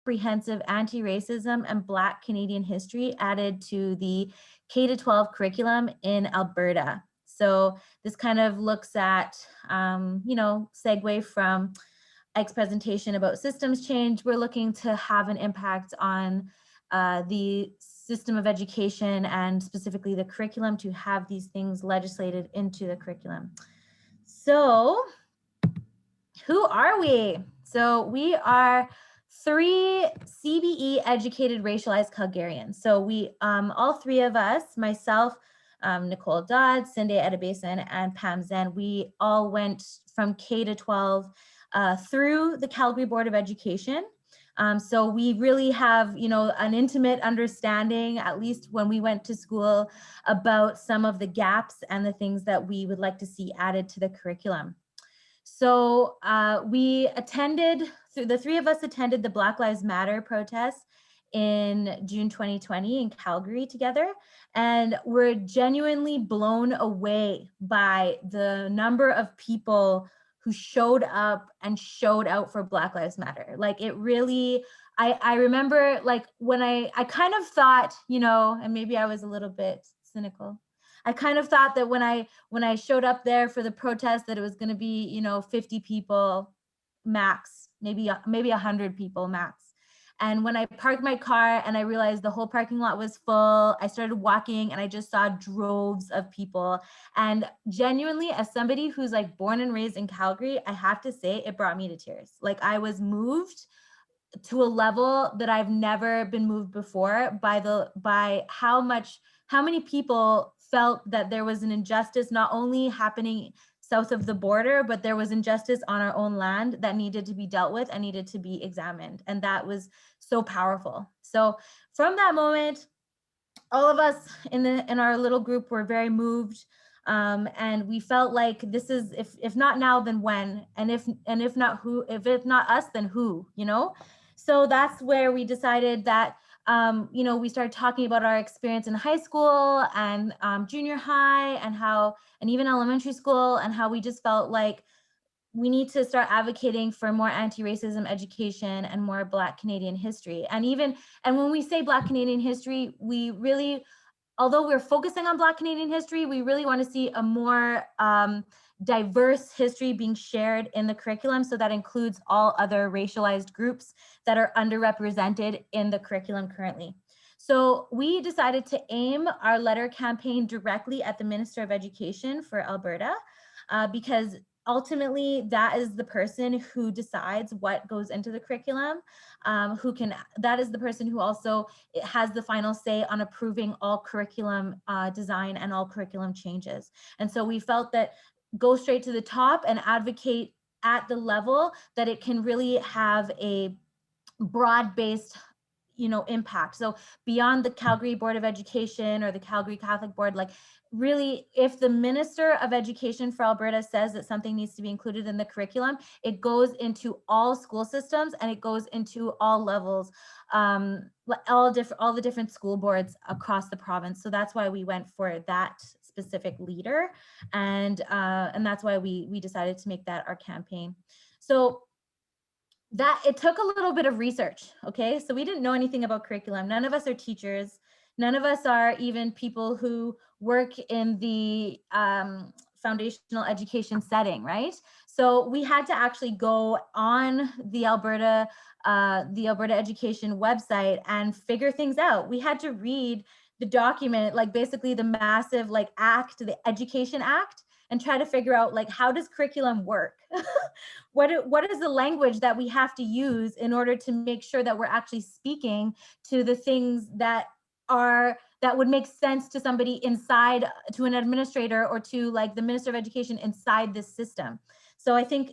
comprehensive anti-racism and Black Canadian history added to the K-12 curriculum in Alberta. So this kind of looks at, segue from Ike's presentation about systems change. We're looking to have an impact on the system of education and specifically the curriculum to have these things legislated into the curriculum. So who are we? So we are 3 CBE educated racialized Calgarians. So we, all 3 of us, myself, Nicole Dodd, Cindy Edebason, and Pam Zen, we all went from K to 12 through the Calgary Board of Education. So we really have, an intimate understanding, at least when we went to school, about some of the gaps and the things that we would like to see added to the curriculum. So we attended, the 3 of us attended the Black Lives Matter protest in June 2020 in Calgary together. And we're genuinely blown away by the number of people who showed up and showed out for Black Lives Matter. Like it really, I remember like when I kind of thought, and maybe I was a little bit cynical. I kind of thought that when I showed up there for the protest that it was going to be, 50 people max, maybe 100 people max. And when I parked my car and I realized the whole parking lot was full, I started walking and I just saw droves of people. And genuinely, as somebody who's like born and raised in Calgary, I have to say it brought me to tears. Like I was moved to a level that I've never been moved before by how many people felt that there was an injustice not only happening south of the border, but there was injustice on our own land that needed to be dealt with and needed to be examined. And that was so powerful. So from that moment, all of us in our little group were very moved. And we felt like this is, if not now, then when, and if not who, if it's not us, then who, So that's where we decided that, we started talking about our experience in high school and junior high and even elementary school, and how we just felt like we need to start advocating for more anti-racism education and more Black Canadian history. And when we say Black Canadian history, we really, although we're focusing on Black Canadian history, we really want to see a more diverse history being shared in the curriculum. So that includes all other racialized groups that are underrepresented in the curriculum currently. So we decided to aim our letter campaign directly at the Minister of Education for Alberta, because ultimately that is the person who decides what goes into the curriculum, that is the person who also has the final say on approving all curriculum design and all curriculum changes. And so we felt that go straight to the top and advocate at the level that it can really have a broad-based impact. So beyond the Calgary Board of Education or the Calgary Catholic Board, like really, if the Minister of Education for Alberta says that something needs to be included in the curriculum, it goes into all school systems and it goes into all levels, all the different school boards across the province. So that's why we went for that specific leader, and that's why we decided to make that our campaign. So that it took a little bit of research. Okay, so we didn't know anything about curriculum. None of us are teachers. None of us are even people who work in the foundational education setting, right? So we had to actually go on the Alberta Education website and figure things out. We had to read the document, like basically the massive act, the Education Act, and try to figure out how does curriculum work? What is the language that we have to use in order to make sure that we're actually speaking to the things that would make sense to somebody inside, to an administrator or to the Minister of Education inside this system. So I think,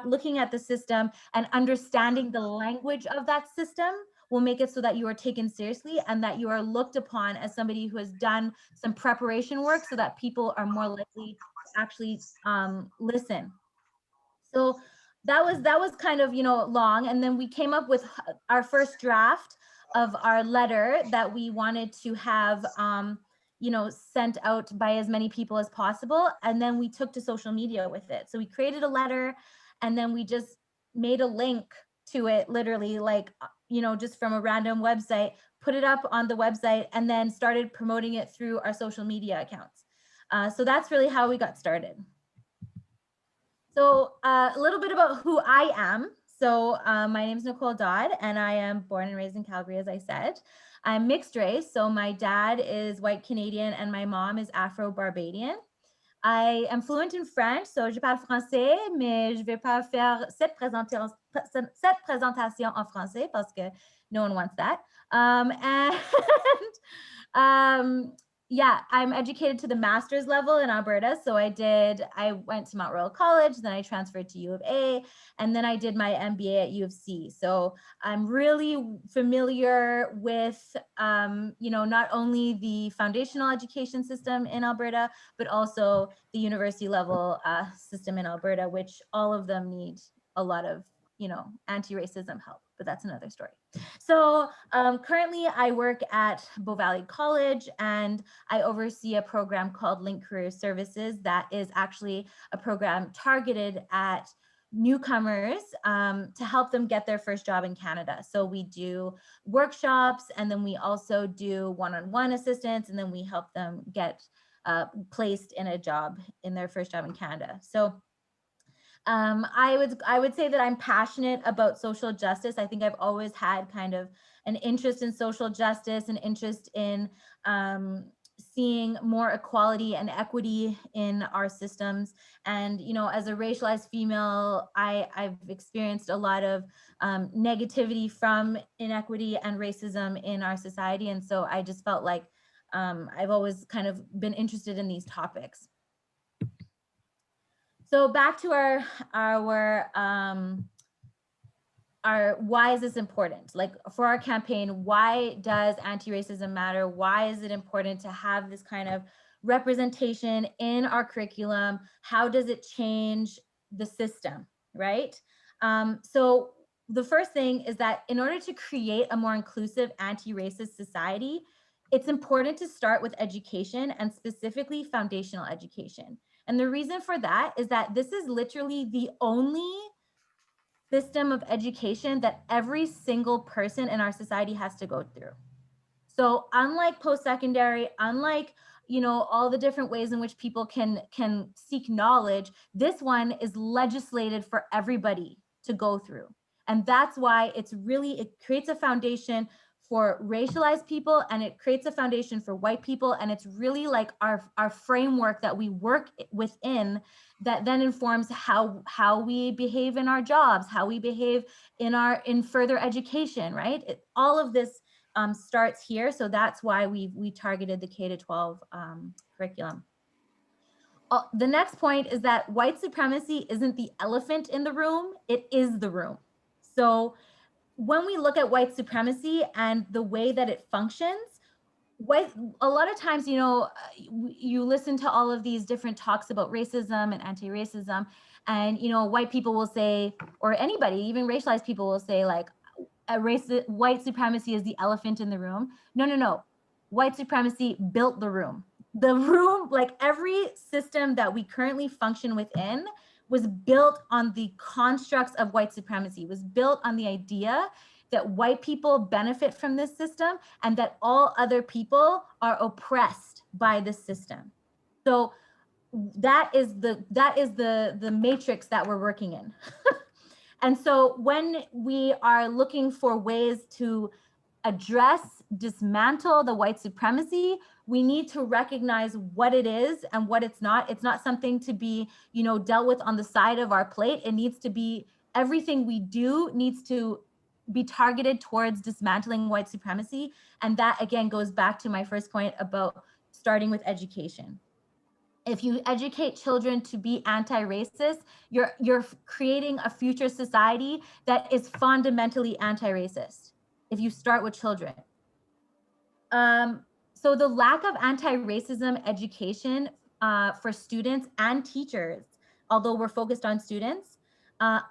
looking at the system and understanding the language of that system will make it so that you are taken seriously and that you are looked upon as somebody who has done some preparation work, so that people are more likely to actually listen. So that was kind of, long. And then we came up with our first draft of our letter that we wanted to have, sent out by as many people as possible. And then we took to social media with it. So we created a letter and then we just made a link to it, literally just from a random website, put it up on the website, and then started promoting it through our social media accounts. So that's really how we got started. So a little bit about who I am. So my name is Nicole Dodd, and I am born and raised in Calgary, as I said. I'm mixed race, so my dad is white Canadian and my mom is Afro-Barbadian. I am fluent in French, so je parle français, mais je vais pas faire cette présentation en français parce que no one wants that. Yeah, I'm educated to the master's level in Alberta. So I went to Mount Royal College, then I transferred to U of A, and then I did my MBA at U of C. So I'm really familiar with, not only the foundational education system in Alberta, but also the university level system in Alberta, which all of them need a lot of, anti-racism help, but that's another story. So currently I work at Bow Valley College, and I oversee a program called Link Career Services that is actually a program targeted at newcomers to help them get their first job in Canada. So we do workshops, and then we also do one-on-one assistance, and then we help them get placed in a job, in their first job in Canada. So I would say that I'm passionate about social justice. I think I've always had kind of an interest in social justice, an interest in seeing more equality and equity in our systems. And, as a racialized female, I've experienced a lot of negativity from inequity and racism in our society. And so I just felt like I've always kind of been interested in these topics. So back to our why is this important? Like for our campaign, why does anti-racism matter? Why is it important to have this kind of representation in our curriculum? How does it change the system, right? So the first thing is that in order to create a more inclusive anti-racist society, it's important to start with education, and specifically foundational education. And the reason for that is that this is literally the only system of education that every single person in our society has to go through. So unlike post-secondary, unlike all the different ways in which people can seek knowledge, this one is legislated for everybody to go through. And that's why it creates a foundation for racialized people, and it creates a foundation for white people. And it's really like our framework that we work within that then informs how we behave in our jobs, how we behave in further education, right? All of this starts here. So that's why we targeted the K-12 curriculum. The next point is that white supremacy isn't the elephant in the room, it is the room. So when we look at white supremacy and the way that it functions, a lot of times, you listen to all of these different talks about racism and anti-racism, and, white people will say, or anybody, even racialized people will say like, white supremacy is the elephant in the room. No. White supremacy built the room. The room, like every system that we currently function within, was built on the constructs of white supremacy, was built on the idea that white people benefit from this system and that all other people are oppressed by this system. So that is the matrix that we're working in. And so when we are looking for ways to dismantle the white supremacy, we need to recognize what it is and what it's not. It's not something to be, dealt with on the side of our plate. It needs to be, everything we do needs to be targeted towards dismantling white supremacy. And that again goes back to my first point about starting with education. If you educate children to be anti-racist, you're creating a future society that is fundamentally anti-racist if you start with children. So the lack of anti-racism education for students and teachers, although we're focused on students,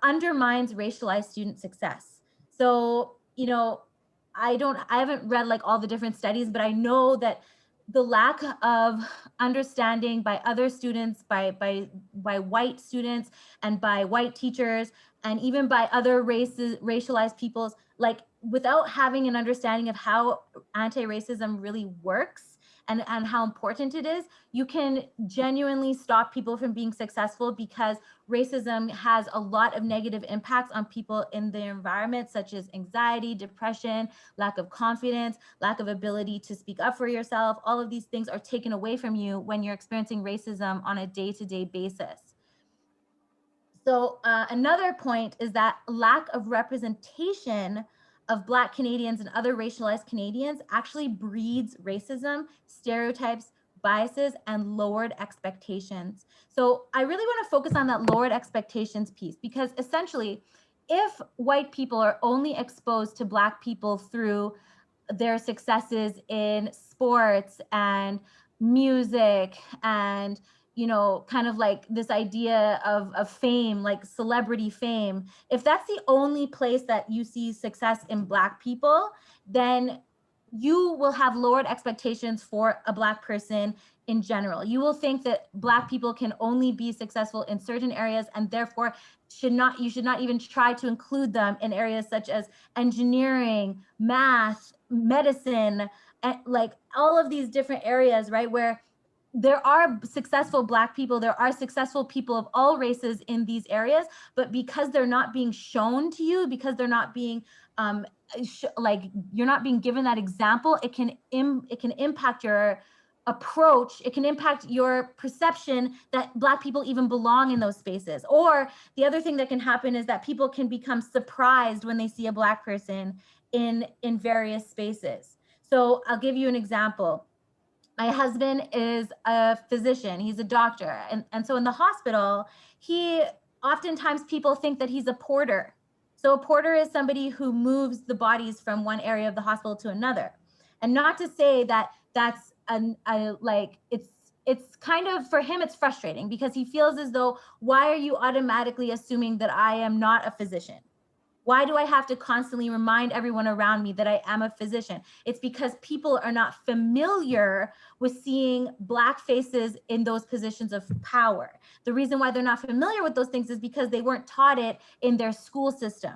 undermines racialized student success. So, I haven't read like all the different studies, but I know that the lack of understanding by other students, by white students and by white teachers, and even by other racialized peoples, like without having an understanding of how anti-racism really works and how important it is, you can genuinely stop people from being successful, because racism has a lot of negative impacts on people in their environment, such as anxiety, depression, lack of confidence, lack of ability to speak up for yourself. All of these things are taken away from you when you're experiencing racism on a day-to-day basis. So another point is that lack of representation of Black Canadians and other racialized Canadians actually breeds racism, stereotypes, biases, and lowered expectations. So I really want to focus on that lowered expectations piece, because essentially, if white people are only exposed to Black people through their successes in sports and music and, you know, kind of like this idea of fame, like celebrity fame, if that's the only place that you see success in Black people, then you will have lowered expectations for a Black person in general. You will think that Black people can only be successful in certain areas, and therefore you should not even try to include them in areas such as engineering, math, medicine, and like all of these different areas, right, where there are successful Black people, there are successful people of all races in these areas, but because they're not being shown to you, because they're not being like you're not being given that example, it can impact your approach. It can impact your perception that Black people even belong in those spaces. Or the other thing that can happen is that people can become surprised when they see a Black person in various spaces. So I'll give you an example. My husband is a physician, he's a doctor. And so in the hospital, oftentimes people think that he's a porter. So a porter is somebody who moves the bodies from one area of the hospital to another. And not to say that that's it's kind of, for him, it's frustrating, because he feels as though, why are you automatically assuming that I am not a physician? Why do I have to constantly remind everyone around me that I am a physician? It's because people are not familiar with seeing Black faces in those positions of power. The reason why they're not familiar with those things is because they weren't taught it in their school system.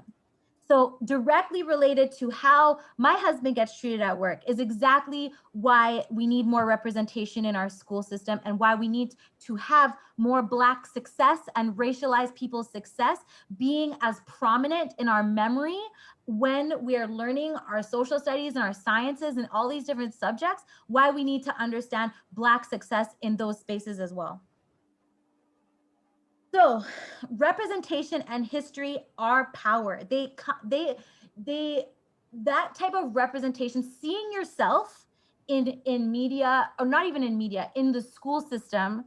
So directly related to how my husband gets treated at work is exactly why we need more representation in our school system, and why we need to have more Black success and racialized people's success being as prominent in our memory when we are learning our social studies and our sciences and all these different subjects, why we need to understand Black success in those spaces as well. So representation and history are power. That type of representation, seeing yourself in media, or not even in media, in the school system,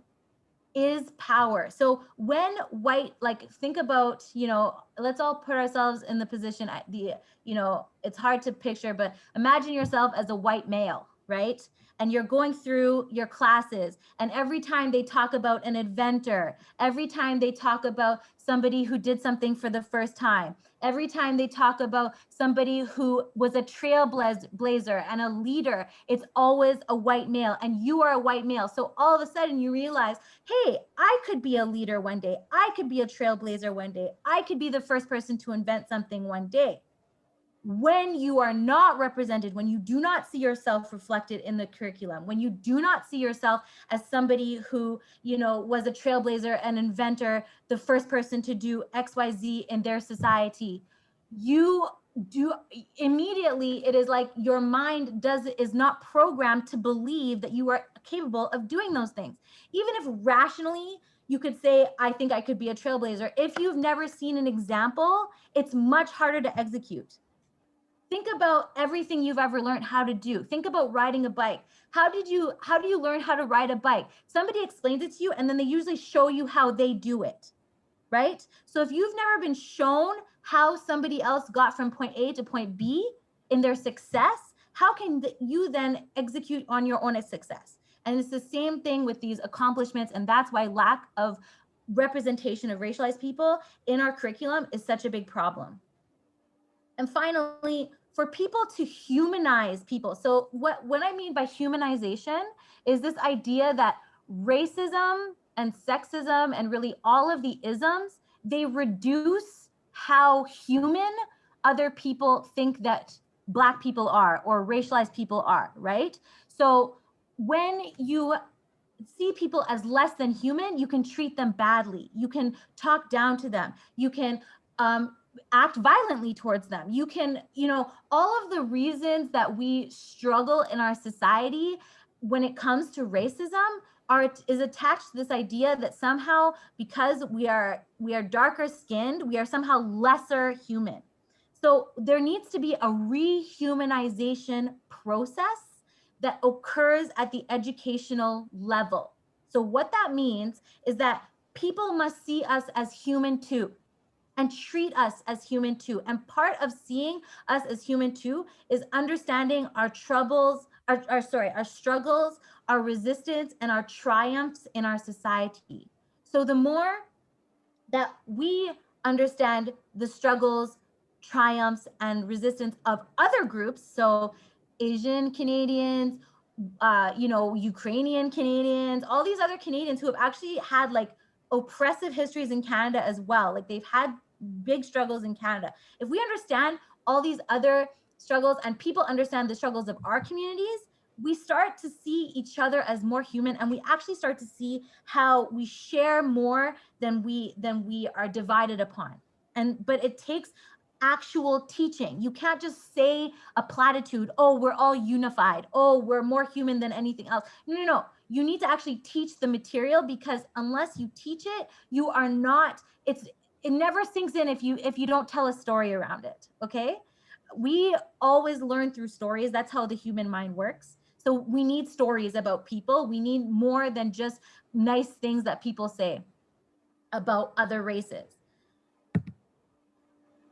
is power. So when white, like, think about, you know, let's all put ourselves in the position, it's hard to picture, but imagine yourself as a white male, right? And you're going through your classes, and every time they talk about an inventor, every time they talk about somebody who did something for the first time, every time they talk about somebody who was a trailblazer and a leader, it's always a white male, and you are a white male. So all of a sudden you realize, hey, I could be a leader one day. I could be a trailblazer one day. I could be the first person to invent something one day. When you are not represented, when you do not see yourself reflected in the curriculum, when you do not see yourself as somebody who, you know, was a trailblazer, an inventor, the first person to do XYZ in their society, you do immediately, it is like your mind is not programmed to believe that you are capable of doing those things. Even if rationally you could say, I think I could be a trailblazer, if you've never seen an example, it's much harder to execute. Think about everything you've ever learned how to do. Think about riding a bike. How do you learn how to ride a bike? Somebody explains it to you, and then they usually show you how they do it, right? So if you've never been shown how somebody else got from point A to point B in their success, how can you then execute on your own success? And it's the same thing with these accomplishments, and that's why lack of representation of racialized people in our curriculum is such a big problem. And finally, for people to humanize people. So what I mean by humanization is this idea that racism and sexism and really all of the isms, they reduce how human other people think that Black people are or racialized people are, right? So when you see people as less than human, you can treat them badly. You can talk down to them. You can act violently towards them. You can, all of the reasons that we struggle in our society when it comes to racism is attached to this idea that somehow because we are darker skinned, we are somehow lesser human. So there needs to be a rehumanization process that occurs at the educational level. So what that means is that people must see us as human too and treat us as human too. And part of seeing us as human too is understanding our troubles, our struggles, our resistance, and our triumphs in our society. So the more that we understand the struggles, triumphs, and resistance of other groups, so Asian Canadians, Ukrainian Canadians, all these other Canadians who have actually had like oppressive histories in Canada as well. Like they've had big struggles in Canada. If we understand all these other struggles and people understand the struggles of our communities, we start to see each other as more human, and we actually start to see how we share more than we are divided upon. But it takes actual teaching. You can't just say a platitude, oh, we're all unified, oh, we're more human than anything else. No. You need to actually teach the material, because unless you teach it, you are not, it never sinks in if you don't tell a story around it. Okay? We always learn through stories. That's how the human mind works. So we need stories about people. We need more than just nice things that people say about other races.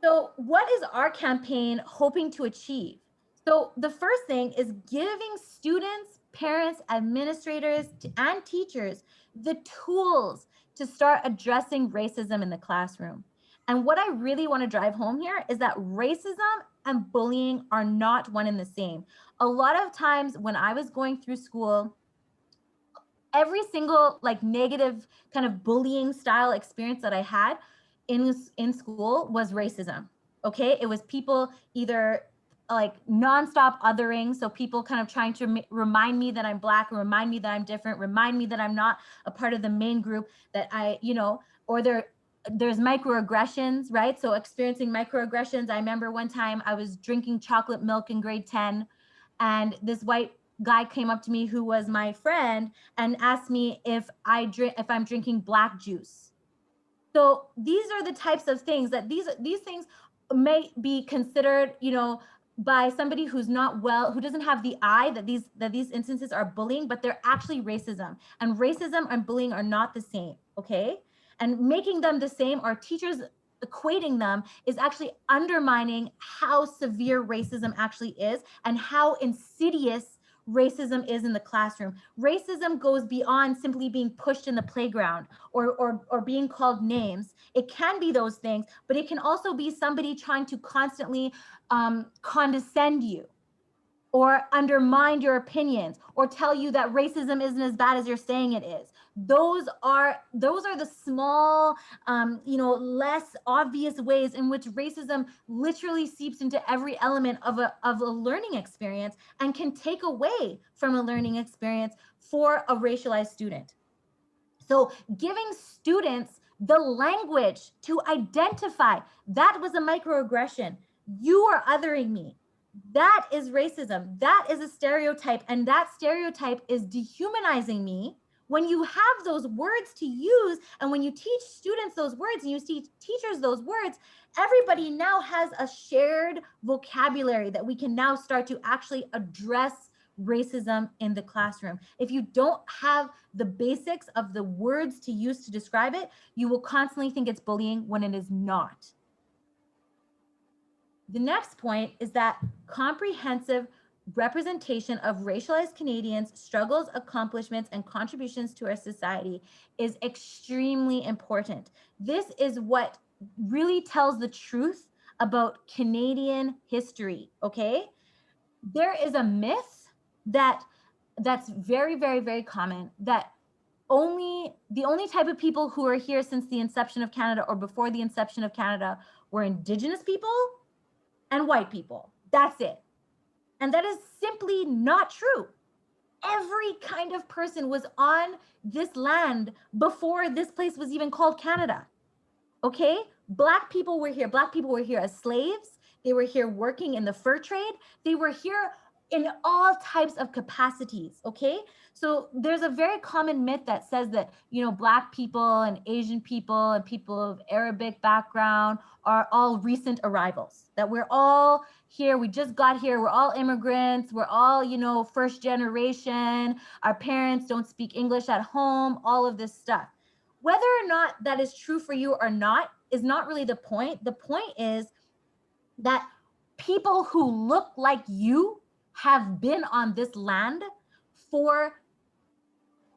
So what is our campaign hoping to achieve? So the first thing is giving students, parents, administrators, and teachers the tools to start addressing racism in the classroom. And what I really want to drive home here is that racism and bullying are not one and the same. A lot of times when I was going through school, every single like negative kind of bullying style experience that I had in school was racism. Okay, it was people either like nonstop othering, so people kind of trying to remind me that I'm Black, remind me that I'm different, remind me that I'm not a part of the main group, that or there's microaggressions, right? So experiencing microaggressions. I remember one time I was drinking chocolate milk in grade 10, and this white guy came up to me who was my friend and asked me if I'm drinking Black juice. So these are the types of things that these things may be considered, by somebody who's not well, who doesn't have the eye, that these instances are bullying, but they're actually racism. And racism and bullying are not the same, okay? And making them the same, or teachers equating them, is actually undermining how severe racism actually is and how insidious racism is in the classroom. Racism goes beyond simply being pushed in the playground or being called names. It can be those things, but it can also be somebody trying to constantly condescend you, or undermine your opinions, or tell you that racism isn't as bad as you're saying it is. Those are the small, less obvious ways in which racism literally seeps into every element of a learning experience and can take away from a learning experience for a racialized student. So giving students the language to identify that was a microaggression. You are othering me. That is racism. That is a stereotype. And that stereotype is dehumanizing me. When you have those words to use, and when you teach students those words and you teach teachers those words, everybody now has a shared vocabulary that we can now start to actually address racism in the classroom. If you don't have the basics of the words to use to describe it, you will constantly think it's bullying when it is not. The next point is that comprehensive representation of racialized Canadians' struggles, accomplishments, and contributions to our society is extremely important. This is what really tells the truth about Canadian history, okay? There is a myth that's very, very, very common, that the only type of people who are here since the inception of Canada or before the inception of Canada were Indigenous people and white people. That's it. And that is simply not true. Every kind of person was on this land before this place was even called Canada. Okay? Black people were here. Black people were here as slaves. They were here working in the fur trade. They were here in all types of capacities. Okay? So there's a very common myth that says that, you know, Black people and Asian people and people of Arabic background are all recent arrivals, that we're all here. We just got here. We're all immigrants. We're all, you know, first generation. Our parents don't speak English at home, all of this stuff. Whether or not that is true for you or not is not really the point. The point is that people who look like you have been on this land for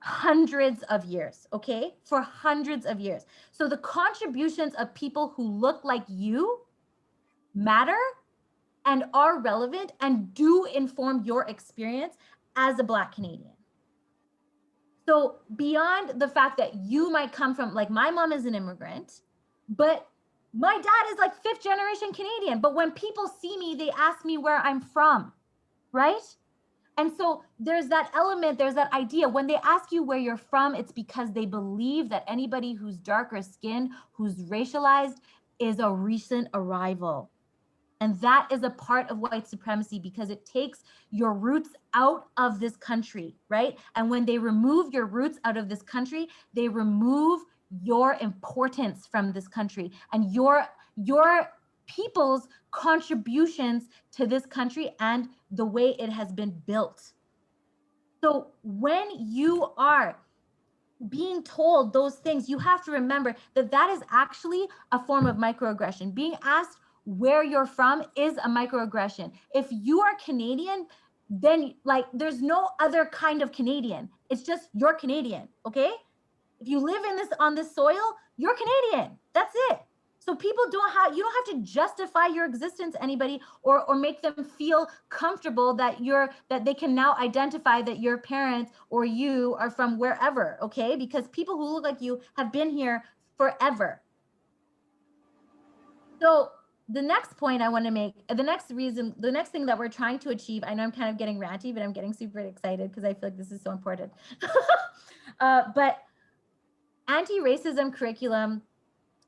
hundreds of years, okay? For hundreds of years. So the contributions of people who look like you matter and are relevant and do inform your experience as a Black Canadian. So beyond the fact that you might come from, like, my mom is an immigrant, but my dad is like 5th generation Canadian. But when people see me, they ask me where I'm from, right? And so there's that element, there's that idea. When they ask you where you're from, it's because they believe that anybody who's darker skinned, who's racialized, is a recent arrival. And that is a part of white supremacy, because it takes your roots out of this country, right? And when they remove your roots out of this country, they remove your importance from this country and your people's contributions to this country and the way it has been built. So when you are being told those things, you have to remember that that is actually a form of microaggression. Being asked where you're from is a microaggression. If you are Canadian, then, like, there's no other kind of Canadian. It's just you're Canadian, okay? If you live in this, on this soil, you're Canadian. That's it. So people you don't have to justify your existence to anybody or make them feel comfortable that they can now identify that your parents or you are from wherever, okay? Because people who look like you have been here forever. So the next point I want to make, the next thing that we're trying to achieve, I know I'm kind of getting ranty, but I'm getting super excited because I feel like this is so important. But anti-racism curriculum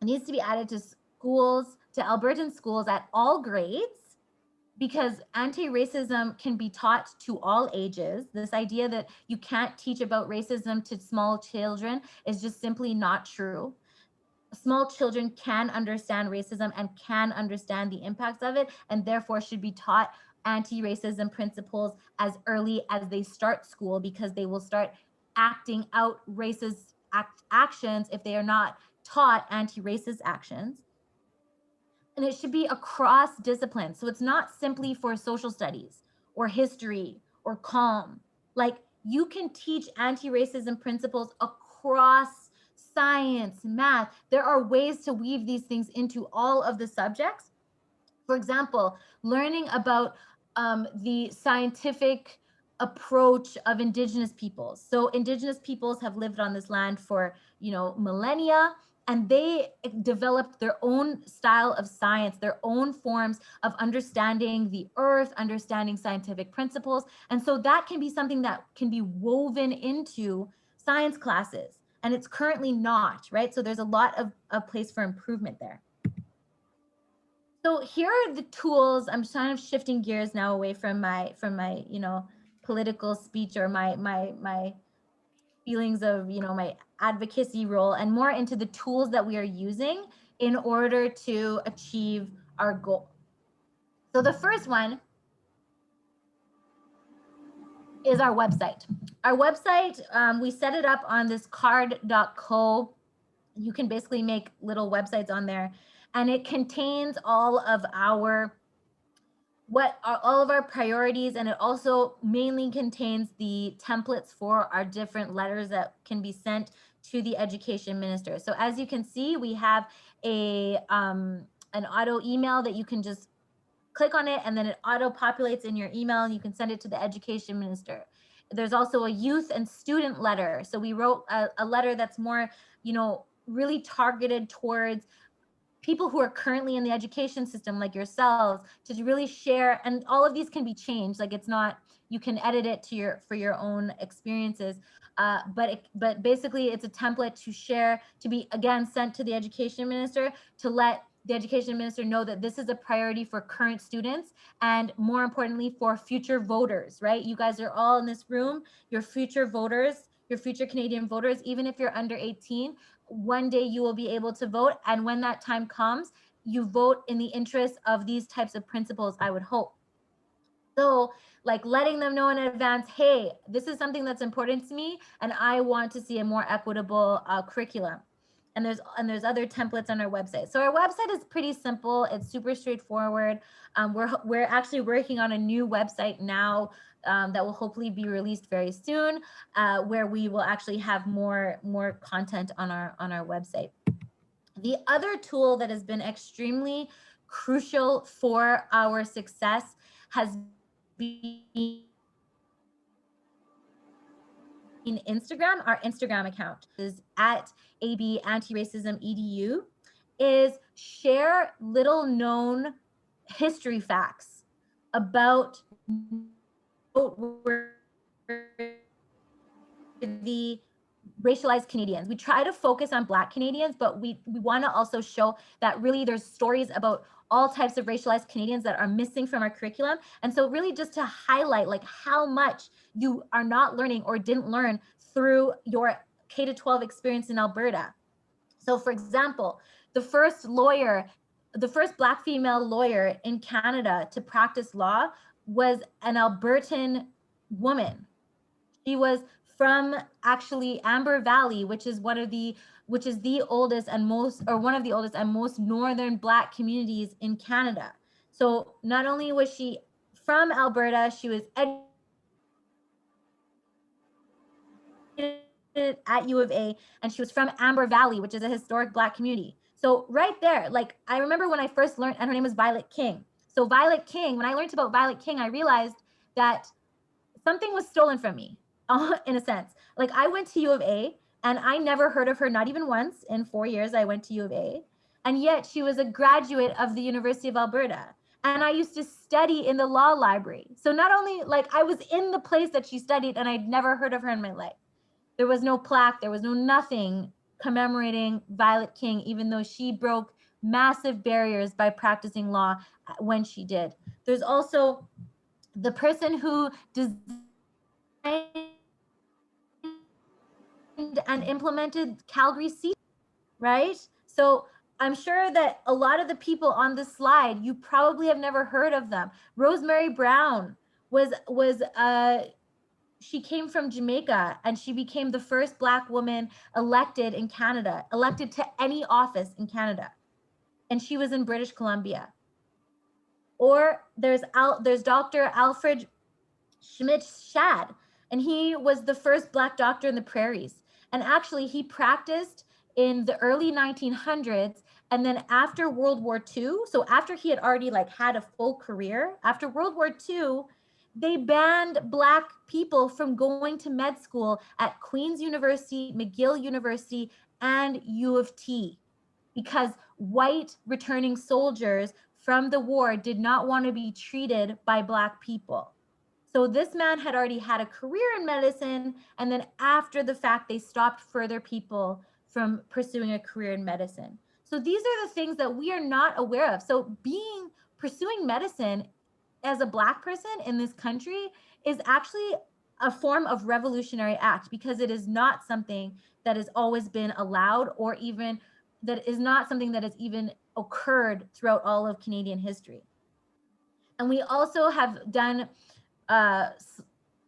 needs to be added to schools, to Albertan schools at all grades, because anti-racism can be taught to all ages. This idea that you can't teach about racism to small children is just simply not true. Small children can understand racism and can understand the impacts of it, and therefore should be taught anti-racism principles as early as they start school, because they will start acting out racist actions if they are not taught anti-racist actions. And it should be across disciplines. So it's not simply for social studies or history or comm. Like, you can teach anti-racism principles across science, math. There are ways to weave these things into all of the subjects. For example, learning about the scientific approach of Indigenous peoples. So Indigenous peoples have lived on this land for, you know, millennia, and they developed their own style of science, their own forms of understanding the earth, understanding scientific principles. And so that can be something that can be woven into science classes, and it's currently not, right? So there's a lot of place for improvement there. So here are the tools. I'm kind of shifting gears now away from my you know, political speech or my feelings of, you know, my advocacy role, and more into the tools that we are using in order to achieve our goal. So the first one is our website. Our website, we set it up on this card.co. You can basically make little websites on there, and it contains all of our priorities, and it also mainly contains the templates for our different letters that can be sent to the education minister. So as you can see, we have an auto email that you can just click on it, and then it auto populates in your email, and you can send it to the education minister. There's also a youth and student letter. So we wrote a letter that's more, you know, really targeted towards people who are currently in the education system, like yourselves, to really share. And all of these can be changed. Like, it's not, you can edit it to for your own experiences. But basically it's a template to share, to be again sent to the education minister, to let the education minister know that this is a priority for current students, and more importantly for future voters, right? You guys are all in this room, you're future voters, your future Canadian voters. Even if you're under 18, one day you will be able to vote. And when that time comes, you vote in the interest of these types of principles, I would hope. So like letting them know in advance, hey, this is something that's important to me, and I want to see a more equitable curriculum. And there's other templates on our website. So our website is pretty simple. It's super straightforward. We're actually working on a new website now that will hopefully be released very soon, where we will actually have more content on our website. The other tool that has been extremely crucial for our success has been Instagram. Our Instagram account is at AB Anti-Racism EDU, is share little known history facts about the racialized Canadians. We try to focus on Black Canadians, but we want to also show that really there's stories about all types of racialized Canadians that are missing from our curriculum. And so really just to highlight like how much you are not learning or didn't learn through your K-12 experience in Alberta. So for example, the first Black female lawyer in Canada to practice law was an Albertan woman. She was from actually Amber Valley, which is one of the oldest and most northern Black communities in Canada. So not only was she from Alberta, she was educated at U of A, and she was from Amber Valley, which is a historic Black community. So right there, like I remember when I first learned, and her name was Violet King. So Violet King, when I learned about Violet King, I realized that something was stolen from me, in a sense. Like I went to U of A and I never heard of her, not even once in 4 years I went to U of A. And yet she was a graduate of the University of Alberta. And I used to study in the law library. So not only like I was in the place that she studied and I'd never heard of her in my life. There was no plaque, there was no nothing commemorating Violet King, even though she broke massive barriers by practicing law when she did. There's also the person who designed and implemented Calgary Sea, right? So I'm sure that a lot of the people on this slide, you probably have never heard of them. Rosemary Brown she came from Jamaica, and she became the first Black woman elected in Canada, elected to any office in Canada. And she was in British Columbia. Or there's Dr. Alfred Schmidt-Shad, and he was the first Black doctor in the prairies. And actually he practiced in the early 1900s. And then after World War II, so after he had already like had a full career, after World War II, they banned Black people from going to med school at Queen's University, McGill University, and U of T, because white returning soldiers from the war did not want to be treated by Black people. So this man had already had a career in medicine, and then after the fact, they stopped further people from pursuing a career in medicine. So these are the things that we are not aware of. So pursuing medicine as a Black person in this country is actually a form of revolutionary act, because it is not something that has always been allowed, or even that is not something that has even occurred throughout all of Canadian history. And we also have done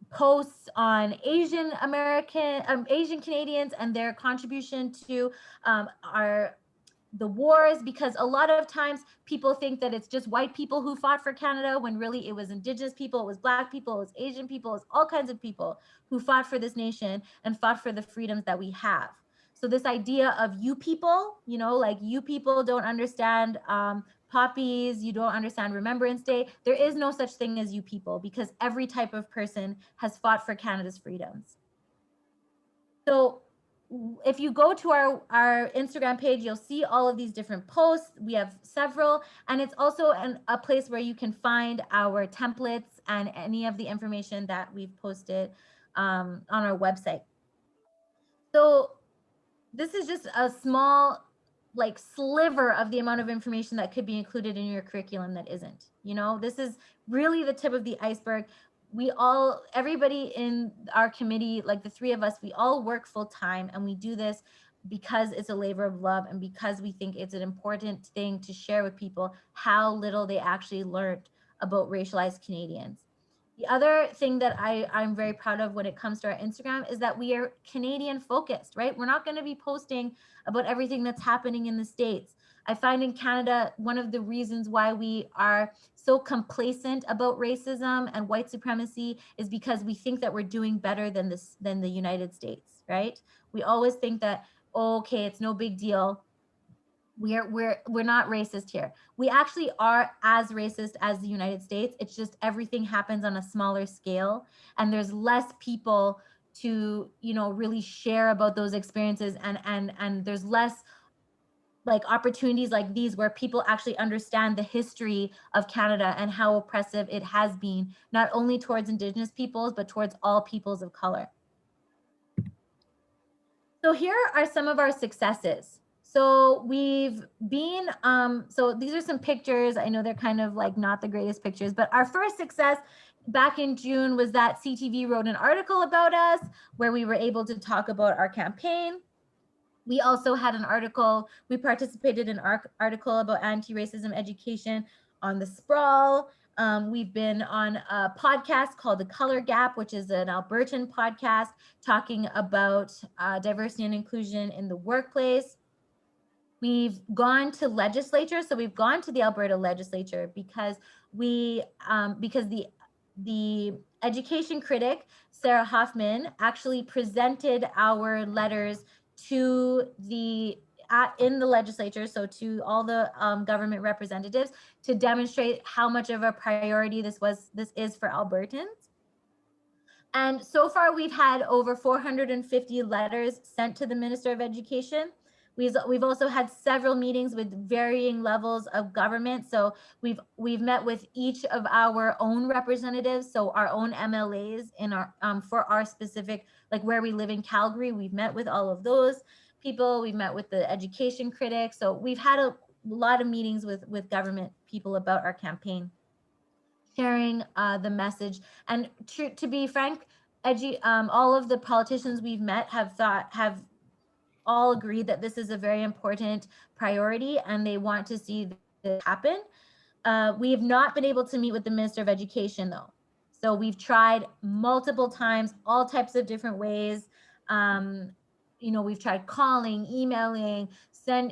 posts on Asian Canadians and their contribution to the wars, because a lot of times people think that it's just white people who fought for Canada, when really it was Indigenous people, it was Black people, it was Asian people, it was all kinds of people who fought for this nation and fought for the freedoms that we have. So this idea of you people, like you people don't understand poppies, you don't understand Remembrance Day. There is no such thing as you people, because every type of person has fought for Canada's freedoms. So if you go to our Instagram page, you'll see all of these different posts. We have several, and it's also a place where you can find our templates and any of the information that we've posted on our website. So this is just a small like sliver of the amount of information that could be included in your curriculum that isn't. You know, this is really the tip of the iceberg. Everybody in our committee, like the three of us, we all work full time, and we do this because it's a labor of love and because we think it's an important thing to share with people how little they actually learned about racialized Canadians. The other thing that I'm very proud of when it comes to our Instagram is that we are Canadian focused, right? We're not going to be posting about everything that's happening in the States. I find in Canada, one of the reasons why we are so complacent about racism and white supremacy is because we think that we're doing better than the United States, right? We always think that, oh, okay, it's no big deal. We're not racist here. We actually are as racist as the United States. It's just everything happens on a smaller scale, and there's less people to, you know, really share about those experiences, and there's less like opportunities like these where people actually understand the history of Canada and how oppressive it has been, not only towards Indigenous peoples, but towards all peoples of color. So here are some of our successes. So we've been, so these are some pictures. I know they're kind of like not the greatest pictures, but our first success back in June was that CTV wrote an article about us where we were able to talk about our campaign. We also had an article, we participated in an article about anti-racism education on the Sprawl. We've been on a podcast called The Color Gap, which is an Albertan podcast talking about diversity and inclusion in the workplace. We've gone to legislature. So we've gone to the Alberta legislature because the education critic, Sarah Hoffman, actually presented our letters to in the legislature, so to all the government representatives, to demonstrate how much of a priority this is for Albertans. And so far, we've had over 450 letters sent to the Minister of Education. We've also had several meetings with varying levels of government. So we've met with each of our own representatives, so our own MLAs in our for our specific, like where we live in Calgary. We've met with all of those people. We've met with the education critics. So we've had a lot of meetings with government people about our campaign, sharing the message. And to be frank, all of the politicians we've met have all agreed that this is a very important priority and they want to see this happen. We have not been able to meet with the Minister of Education though. So we've tried multiple times, all types of different ways. You know, we've tried calling, emailing,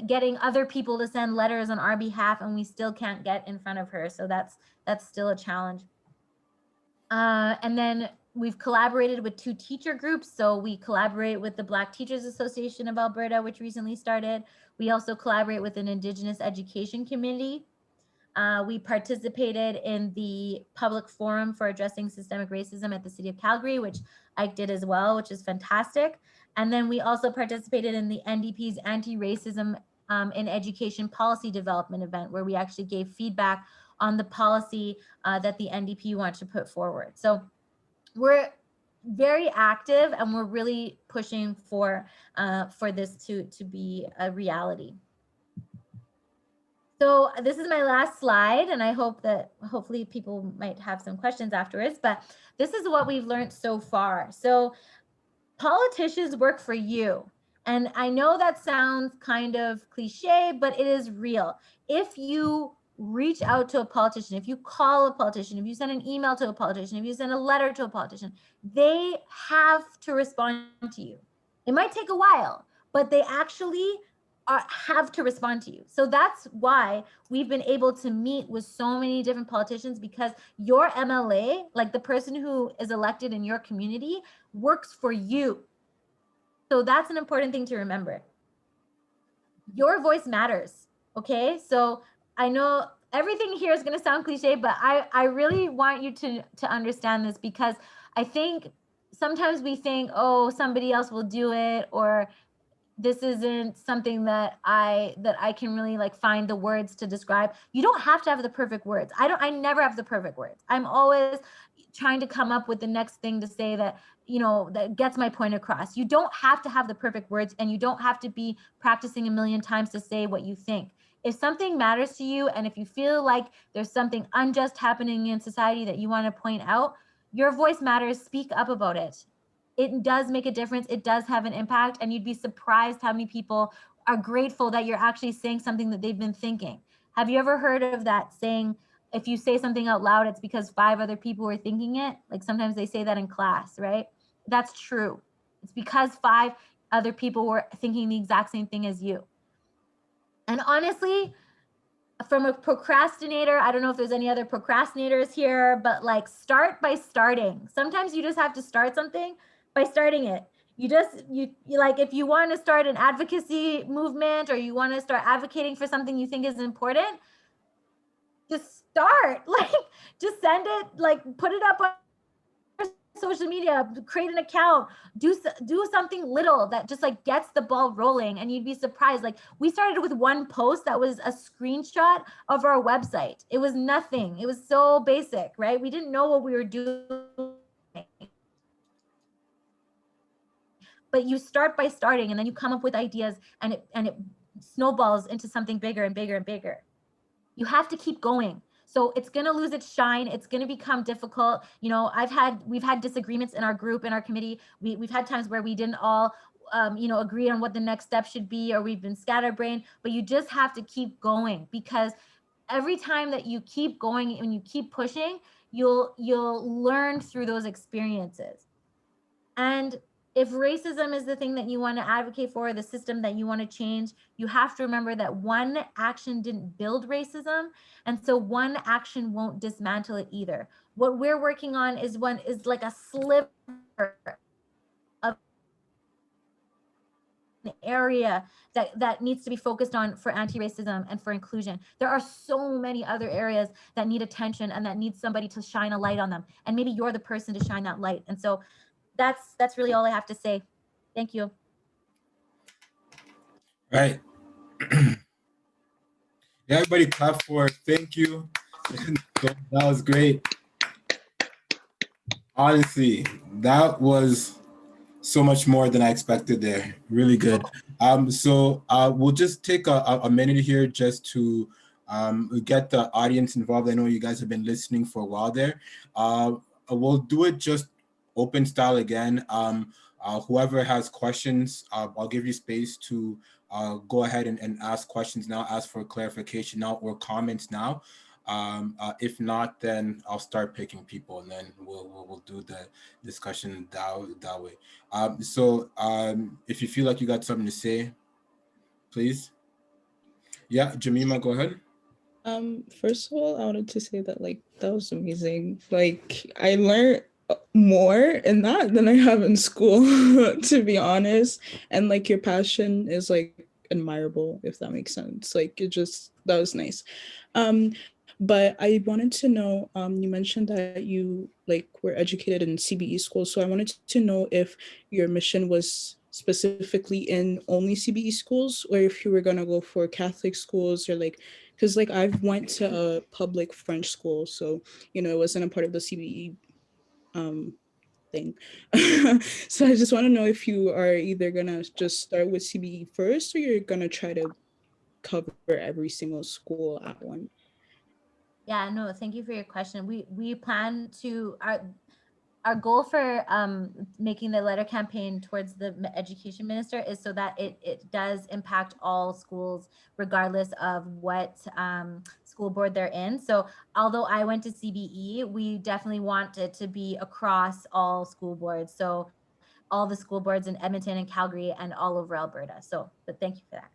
getting other people to send letters on our behalf, and we still can't get in front of her. So that's still a challenge. And then we've collaborated with 2 teacher groups. So we collaborate with the Black Teachers Association of Alberta, which recently started. We also collaborate with an Indigenous education community. We participated in the public forum for addressing systemic racism at the City of Calgary, which I did as well, which is fantastic. And then we also participated in the NDP's anti-racism in education policy development event, where we actually gave feedback on the policy that the NDP wants to put forward. So we're very active and we're really pushing for this to be a reality. So this is my last slide, and I hope that hopefully people might have some questions afterwards, but this is what we've learned so far. So politicians work for you. And I know that sounds kind of cliche, but it is real. If you reach out to a politician, if you call a politician, if you send an email to a politician, if you send a letter to a politician, they have to respond to you. It might take a while, but they actually have to respond to you. So that's why we've been able to meet with so many different politicians, because your MLA, like the person who is elected in your community, works for you. So that's an important thing to remember. Your voice matters, okay? So I know everything here is going to sound cliche, but I really want you to understand this, because I think sometimes we think, oh, somebody else will do it, or this isn't something that I can really like find the words to describe. You don't have to have the perfect words. I never have the perfect words. I'm always trying to come up with the next thing to say that, you know, that gets my point across. You don't have to have the perfect words, and you don't have to be practicing a million times to say what you think. If something matters to you, and if you feel like there's something unjust happening in society that you want to point out, your voice matters. Speak up about it. It does make a difference. It does have an impact, and you'd be surprised how many people are grateful that you're actually saying something that they've been thinking. Have you ever heard of that saying, if you say something out loud, it's because 5 other people were thinking it? Like sometimes they say that in class, right? That's true. It's because 5 other people were thinking the exact same thing as you. And honestly, from a procrastinator, I don't know if there's any other procrastinators here, but like, start by starting. Sometimes you just have to start something by starting it. You like, if you want to start an advocacy movement, or you want to start advocating for something you think is important, just start. Like, just send it, like, put it up on social media, create an account, do something little that just like gets the ball rolling, and you'd be surprised. Like, we started with one post that was a screenshot of our website. It was nothing. It was so basic, right? We didn't know what we were doing. But you start by starting, and then you come up with ideas, and it snowballs into something bigger and bigger and bigger. You have to keep going. So it's going to lose its shine. It's going to become difficult. You know, we've had disagreements in our group, in our committee. We've had times where we didn't all, you know, agree on what the next step should be, or we've been scatterbrained, but you just have to keep going, because every time that you keep going and you keep pushing, you'll learn through those experiences. And if racism is the thing that you want to advocate for, the system that you want to change, you have to remember that one action didn't build racism. And so one action won't dismantle it either. What we're working on is like a sliver of an area that needs to be focused on for anti-racism and for inclusion. There are so many other areas that need attention and that need somebody to shine a light on them. And maybe you're the person to shine that light. And so that's really all I have to say. Thank you. Right. Yeah, everybody clap for it. Thank you. That was great. Honestly, that was so much more than I expected there. Really good. So we'll just take a minute here just to get the audience involved. I know you guys have been listening for a while there. We'll do it just open style again. Whoever has questions, I'll give you space to go ahead and ask questions now, ask for clarification now, or comments now. If not, then I'll start picking people, and then we'll do the discussion that way. So if you feel like you got something to say, please. Yeah, Jemima, go ahead. First of all, I wanted to say that like that was amazing. Like I learned more in that than I have in school, to be honest. And like your passion is like admirable, if that makes sense. Like that was nice. But I wanted to know, you mentioned that you like were educated in CBE schools. So I wanted to know if your mission was specifically in only CBE schools, or if you were gonna go for Catholic schools, or like, because like I've went to a public French school, so you know it wasn't a part of the CBE thing. So I just want to know if you are either gonna just start with CBE first, or you're gonna try to cover every single school at once. Yeah, no, thank you for your question. We plan to, our goal for making the letter campaign towards the education minister is so that it does impact all schools, regardless of what school board they're in. So although I went to CBE, we definitely want it to be across all school boards. So all the school boards in Edmonton and Calgary and all over Alberta. So, but thank you for that.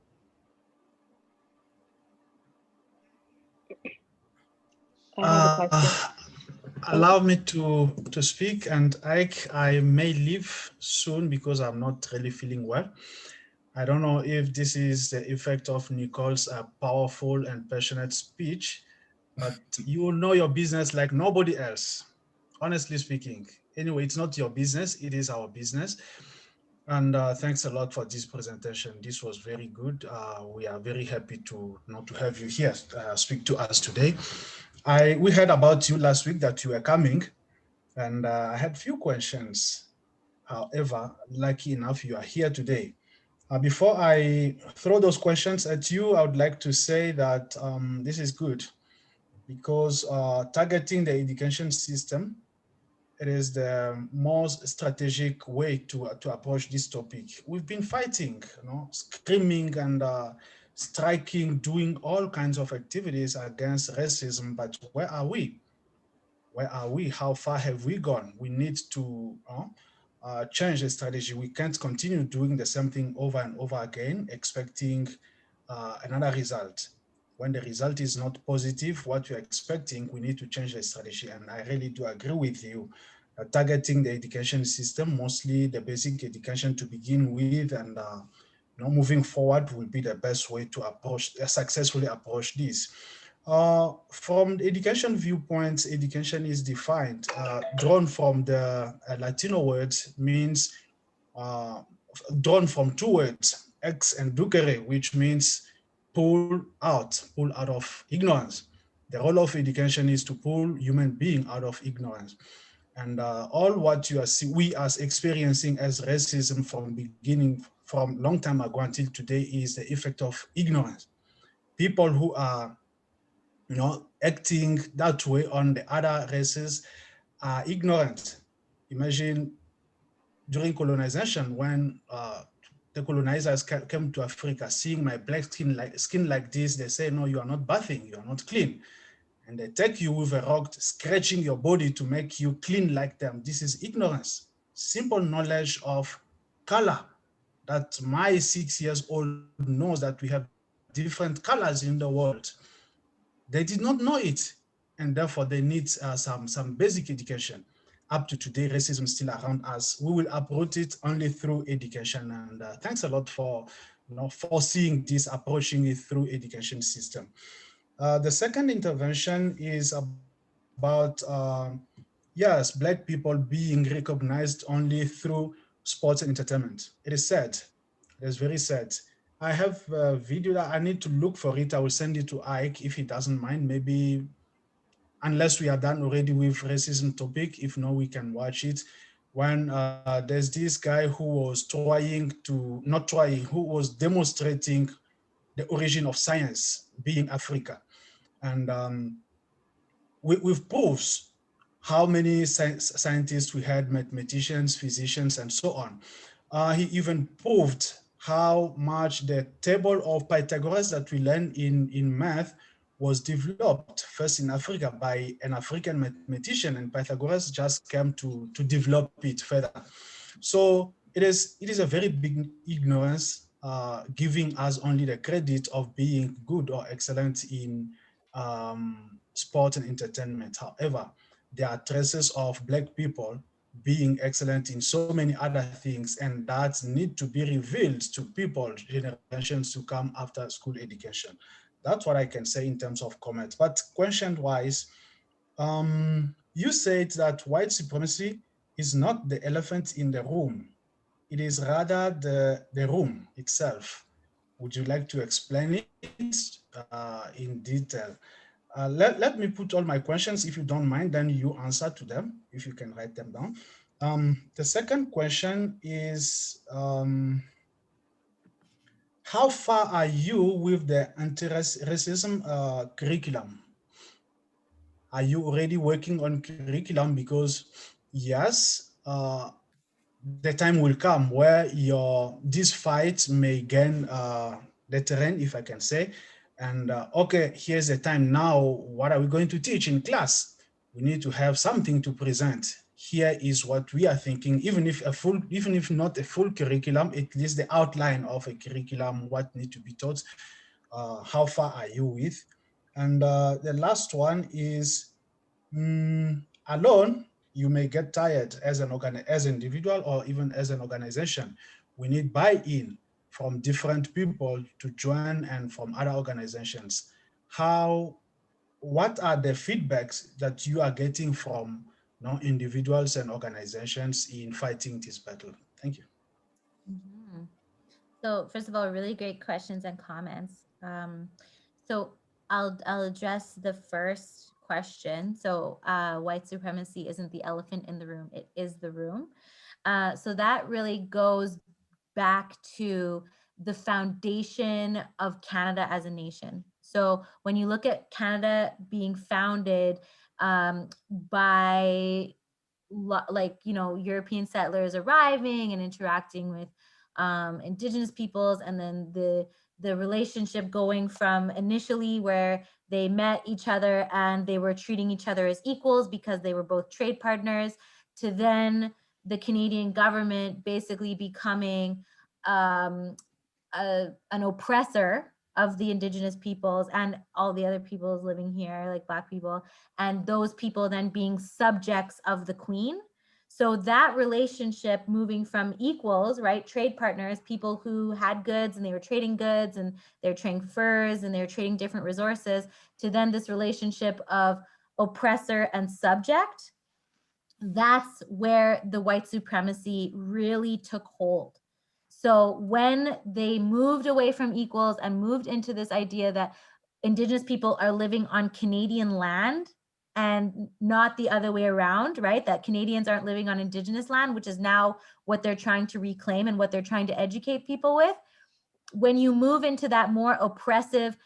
Allow me to speak, and I may leave soon because I'm not really feeling well. I don't know if this is the effect of Nicole's powerful and passionate speech, but you know your business like nobody else, honestly speaking. Anyway, it's not your business, it is our business. And thanks a lot for this presentation. This was very good. We are very happy to have you here speak to us today. We heard about you last week that you were coming, and I had few questions. However, lucky enough, you are here today. Before I throw those questions at you, I would like to say that this is good because targeting the education system, it is the most strategic way to approach this topic. We've been fighting, screaming and striking, doing all kinds of activities against racism, but where are we? Where are we? How far have we gone? We need to change the strategy. We can't continue doing the same thing over and over again, expecting another result. When the result is not positive, what you're expecting, we need to change the strategy. And I really do agree with you. Targeting the education system, mostly the basic education to begin with, and moving forward will be the best way to successfully approach this. From the education viewpoint, education is defined, drawn from the Latino words, means drawn from two words, ex and ducere, which means pull out of ignorance. The role of education is to pull human being out of ignorance. And all what we are experiencing as racism from long time ago until today is the effect of ignorance. People who are acting that way on the other races are ignorant. Imagine during colonization, when the colonizers came to Africa, seeing my black skin like this, they say, no, you are not bathing, you are not clean. And they take you with a rock, scratching your body to make you clean like them. This is ignorance. Simple knowledge of color, that my 6 years old knows that we have different colors in the world. They did not know it, and therefore they need some basic education. Up to today, racism is still around us. We will uproot it only through education. And thanks a lot for foreseeing this, approaching it through education system. The second intervention is about, yes, Black people being recognized only through sports and entertainment. It is sad. It is very sad. I have a video that I need to look for it. I will send it to Ike if he doesn't mind. Maybe, unless we are done already with racism topic, if not, we can watch it. When there's this guy who was who was demonstrating the origin of science being Africa. And with proofs how many scientists we had, mathematicians, physicians, and so on. He even proved how much the table of Pythagoras that we learn in math was developed first in Africa by an African mathematician, and Pythagoras just came to develop it further. So it is a very big ignorance, giving us only the credit of being good or excellent in sport and entertainment. However, there are traces of Black people being excellent in so many other things, and that need to be revealed to people, generations to come after school education. That's what I can say in terms of comments. But question-wise, you said that white supremacy is not the elephant in the room. It is rather the room itself. Would you like to explain it in detail? Let me put all my questions, if you don't mind, then you answer to them, if you can write them down. The second question is, how far are you with the anti-racism curriculum? Are you already working on curriculum? Because yes, the time will come where this fight may gain the terrain, if I can say. And okay, here's the time now. What are we going to teach in class? We need to have something to present. Here is what we are thinking, even if not a full curriculum, at least the outline of a curriculum, what need to be taught. How far are you with? And the last one is, alone, you may get tired as an individual or even as an organization. We need buy-in from different people to join, and from other organizations. What are the feedbacks that you are getting from individuals and organizations in fighting this battle? Thank you. So first of all, really great questions and comments. So I'll address the first question. So white supremacy isn't the elephant in the room, it is the room. So that really goes back to the foundation of Canada as a nation. So when you look at Canada being founded by like, you know, European settlers arriving and interacting with Indigenous peoples, and then the relationship going from initially where they met each other and they were treating each other as equals because they were both trade partners, to then the Canadian government basically becoming an oppressor of the Indigenous peoples and all the other peoples living here, like Black people, and those people then being subjects of the Queen. So that relationship moving from equals, right, trade partners, people who had goods and they were trading goods and they're trading furs and they're trading different resources, to then this relationship of oppressor and subject, that's where the white supremacy really took hold. So when they moved away from equals and moved into this idea that Indigenous people are living on Canadian land and not the other way around, right? That Canadians aren't living on Indigenous land, which is now what they're trying to reclaim and what they're trying to educate people with. When you move into that more oppressive,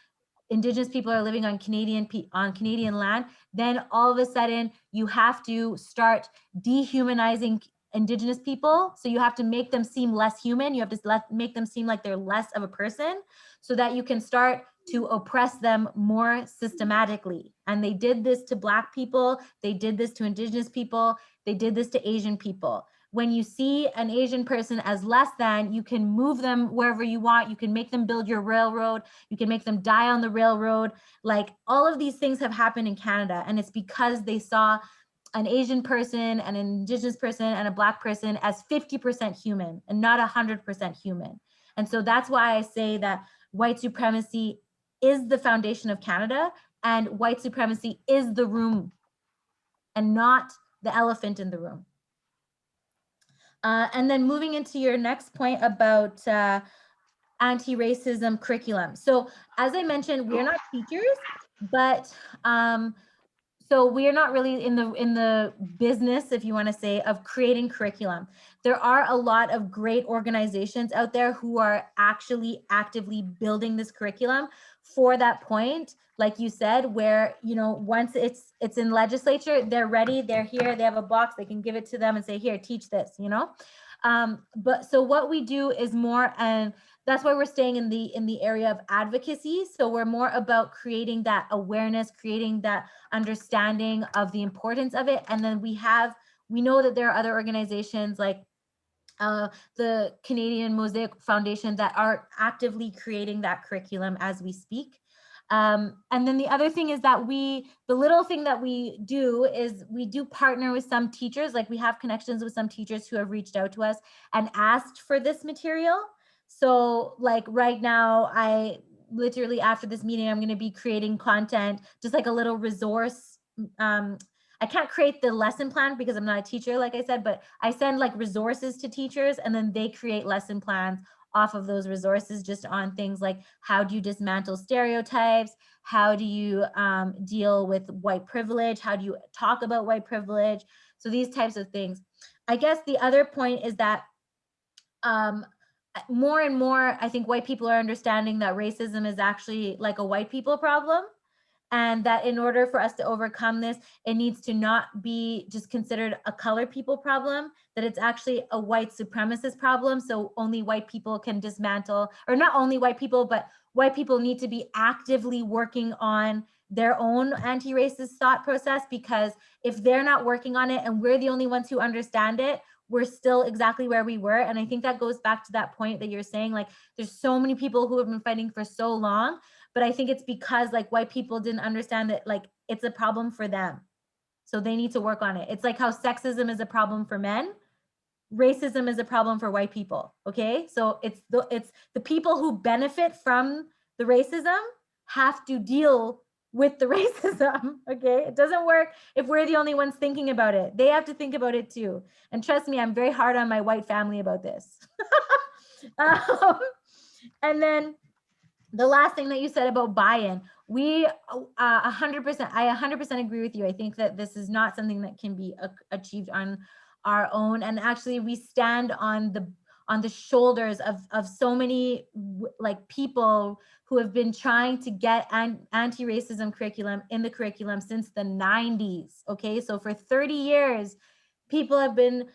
Indigenous people are living on Canadian land, then all of a sudden you have to start dehumanizing Indigenous people. So you have to make them seem less human. You have to make them seem like they're less of a person, so that you can start to oppress them more systematically. And they did this to Black people. They did this to Indigenous people. They did this to Asian people. When you see an Asian person as less than, you can move them wherever you want. You can make them build your railroad. You can make them die on the railroad. Like, all of these things have happened in Canada. And it's because they saw an Asian person, an Indigenous person, and a Black person as 50% human and not 100% human. And so that's why I say that white supremacy is the foundation of Canada, and white supremacy is the room and not the elephant in the room. And then moving into your next point about anti-racism curriculum. So as I mentioned, we're not teachers, but so we're not really in the business, if you want to say, of creating curriculum. There are a lot of great organizations out there who are actually actively building this curriculum for that point, like you said, where, you know, once it's in legislature, they're ready, they're here, they have a box, they can give it to them and say, here, teach this, you know. But so what we do is more, and that's why we're staying in the area of advocacy. So we're more about creating that awareness, creating that understanding of the importance of it. And then we know that there are other organizations like the Canadian Mosaic Foundation that are actively creating that curriculum as we speak. And then the other thing is that the little thing that we do is we do partner with some teachers. Like, we have connections with some teachers who have reached out to us and asked for this material. So like right now, I literally, after this meeting, I'm going to be creating content, just like a little resource. I can't create the lesson plan because I'm not a teacher, like I said, but I send like resources to teachers, and then they create lesson plans off of those resources, just on things like, how do you dismantle stereotypes? How do you deal with white privilege? How do you talk about white privilege? So these types of things. I guess the other point is that more and more, I think white people are understanding that racism is actually like a white people problem. And that in order for us to overcome this, it needs to not be just considered a colored people problem, that it's actually a white supremacist problem. So only white people can dismantle, or not only white people, but white people need to be actively working on their own anti-racist thought process, because if they're not working on it and we're the only ones who understand it, we're still exactly where we were. And I think that goes back to that point that you're saying, like, there's so many people who have been fighting for so long, but I think it's because like white people didn't understand that like it's a problem for them. So they need to work on it. It's like how sexism is a problem for men, racism is a problem for white people. Okay. So it's the people who benefit from the racism have to deal with the racism. Okay. It doesn't work if we're the only ones thinking about it. They have to think about it too. And trust me, I'm very hard on my white family about this. And then the last thing that you said about buy-in, we 100%, I 100% agree with you. I think that this is not something that can be achieved on our own. And actually we stand on the shoulders of so many like people who have been trying to get anti-racism curriculum in the curriculum since the 90s. Okay, so for 30 years, people have been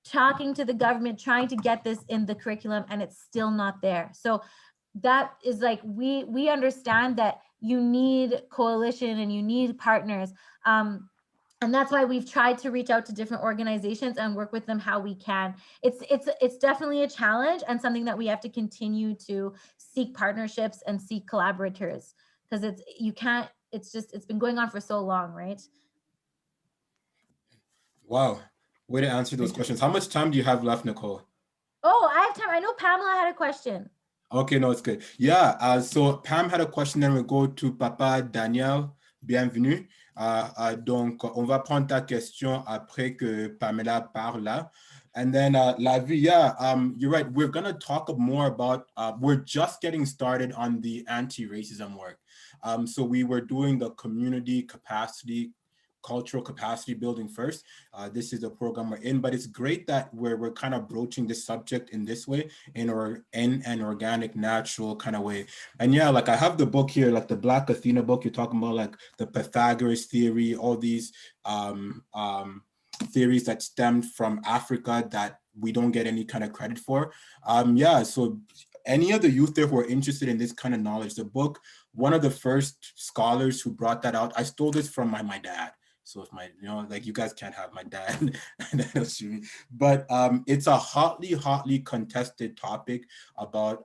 talking to the government, trying to get this in the curriculum, and it's still not there. So that is like, we understand that you need coalition and you need partners. And that's why we've tried to reach out to different organizations and work with them how we can. It's definitely a challenge and something that we have to continue to seek partnerships and seek collaborators, because it's been going on for so long, right? Wow, way to answer those questions. How much time do you have left, Nicole? Oh, I have time. I know Pamela had a question. Okay, no, it's good. Yeah, so Pam had a question, then we'll go to Papa Daniel. Bienvenue. Donc, on va prendre ta question après que Pamela parle là. And then, Lavi, yeah, you're right. We're going to talk more about, we're just getting started on the anti-racism work. So we were doing the community capacity, cultural capacity building first. This is the program we're in, but it's great that we're kind of broaching this subject in this way, in an organic, natural kind of way. And yeah, like I have the book here, like the Black Athena book. You're talking about like the Pythagoras theory, all these theories that stemmed from Africa that we don't get any kind of credit for. Yeah, so any of the youth there who are interested in this kind of knowledge, the book, one of the first scholars who brought that out, I stole this from my dad. So if like you guys can't have my dad, but it's a hotly contested topic about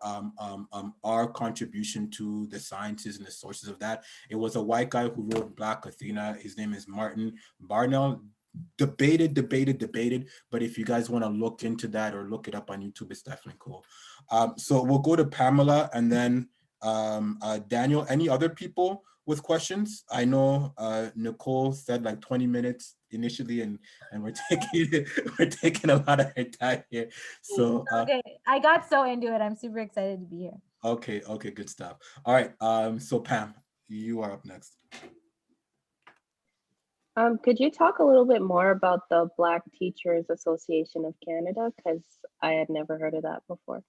our contribution to the sciences and the sources of that. It was a white guy who wrote Black Athena. His name is Martin Barnell. Debated, but if you guys want to look into that or look it up on YouTube, it's definitely cool. So we'll go to Pamela and then Daniel. Any other people with questions? I know Nicole said like 20 minutes initially, and we're taking a lot of her time here. So okay, I got so into it. I'm super excited to be here. Okay, good stuff. All right, so Pam, you are up next. Could you talk a little bit more about the Black Teachers Association of Canada? Because I had never heard of that before.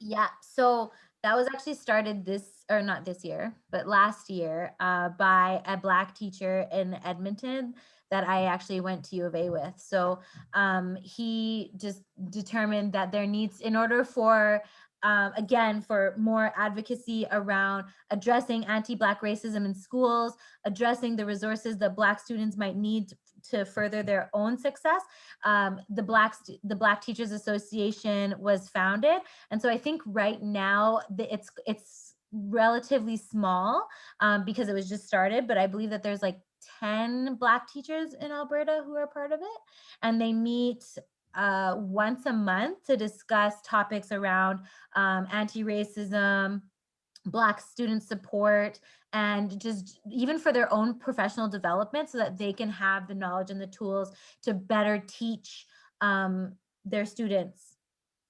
Yeah, so that was actually started not this year, but last year by a Black teacher in Edmonton that I actually went to U of A with. So he just determined that there needs, in order for, again, for more advocacy around addressing anti-Black racism in schools, addressing the resources that Black students might need to further their own success, the Black Teachers Association was founded. And so I think right now it's relatively small because it was just started, but I believe that there's like 10 Black teachers in Alberta who are part of it. And they meet once a month to discuss topics around anti-racism, Black student support, and just even for their own professional development so that they can have the knowledge and the tools to better teach their students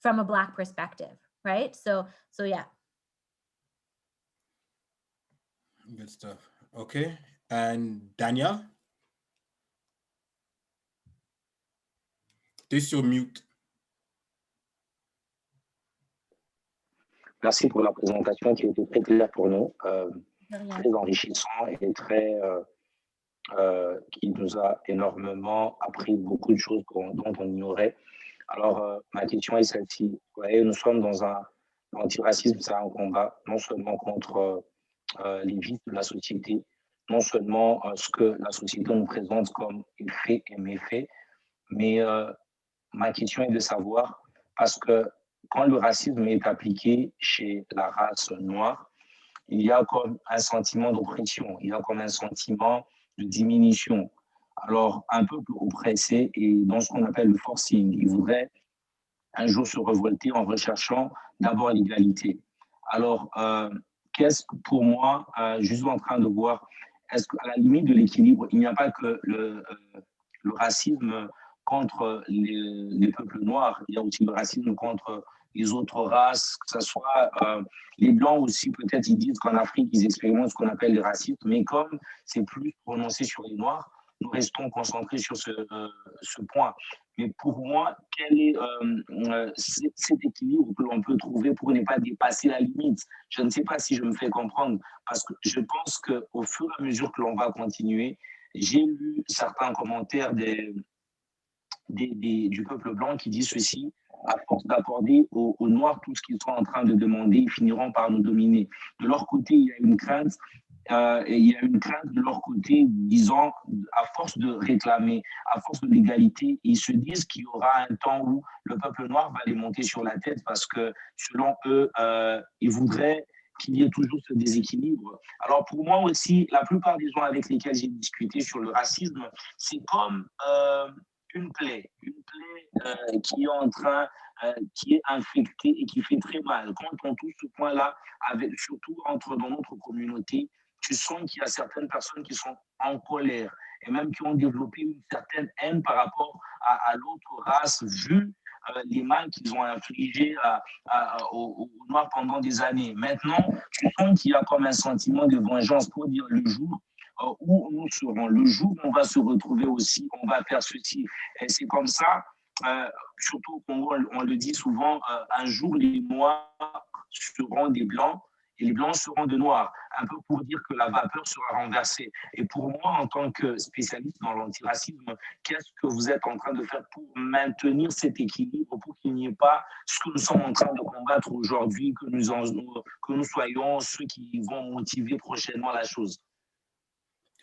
from a Black perspective, right? So yeah. Good stuff. Okay, and Danielle? This your mute. Merci pour la présentation qui était très claire pour nous, très enrichissant et qui nous a énormément appris beaucoup de choses dont on ignorait. Alors, ma question est celle-ci. Vous voyez, nous sommes dans l'antiracisme, c'est un combat non seulement contre les vices de la société, non seulement ce que la société nous présente comme effet et méfait, mais ma question est de savoir, parce que quand le racisme est appliqué chez la race noire, il y a comme un sentiment d'oppression, il y a comme un sentiment de diminution. Alors, un peuple oppressé est dans ce qu'on appelle le forcing. Il voudrait un jour se révolter en recherchant d'abord l'égalité. Alors, qu'est-ce que pour moi, je suis en train de voir, est-ce qu'à la limite de l'équilibre, il n'y a pas que le racisme contre les peuples noirs, il y a aussi le racisme contre les autres races, que ce soit les Blancs aussi, peut-être ils disent qu'en Afrique, ils expérimentent ce qu'on appelle le racisme, mais comme c'est plus prononcé sur les Noirs, nous restons concentrés sur ce point. Mais pour moi, quel est cet équilibre que l'on peut trouver pour ne pas dépasser la limite? Je ne sais pas si je me fais comprendre, parce que je pense qu'au fur et à mesure que l'on va continuer, j'ai lu certains commentaires du peuple blanc qui disent ceci: à force d'accorder aux Noirs tout ce qu'ils sont en train de demander, ils finiront par nous dominer. De leur côté, il y a une crainte. Et il y a une crainte de leur côté, disant, à force de réclamer, à force de l'égalité, ils se disent qu'il y aura un temps où le peuple noir va les monter sur la tête parce que, selon eux, ils voudraient qu'il y ait toujours ce déséquilibre. Alors pour moi aussi, la plupart des gens avec lesquels j'ai discuté sur le racisme, c'est comme une plaie qui est en train, qui est infectée et qui fait très mal. Quand on touche ce point-là, surtout dans notre communauté, tu sens qu'il y a certaines personnes qui sont en colère et même qui ont développé une certaine haine par rapport à l'autre race, vu les mal qu'ils ont infligés aux Noirs pendant des années. Maintenant, tu sens qu'il y a comme un sentiment de vengeance pour dire le jour où nous serons, le jour où on va se retrouver aussi, on va faire ceci. Et c'est comme ça, surtout au Congo, on le dit souvent, un jour les Noirs seront des Blancs, et les Blancs seront de Noirs, un peu pour dire que la vapeur sera renversée. Et pour moi, en tant que spécialiste dans l'antiracisme, qu'est-ce que vous êtes en train de faire pour maintenir cet équilibre, pour qu'il n'y ait pas ce que nous sommes en train de combattre aujourd'hui, que nous soyons ceux qui vont motiver prochainement la chose?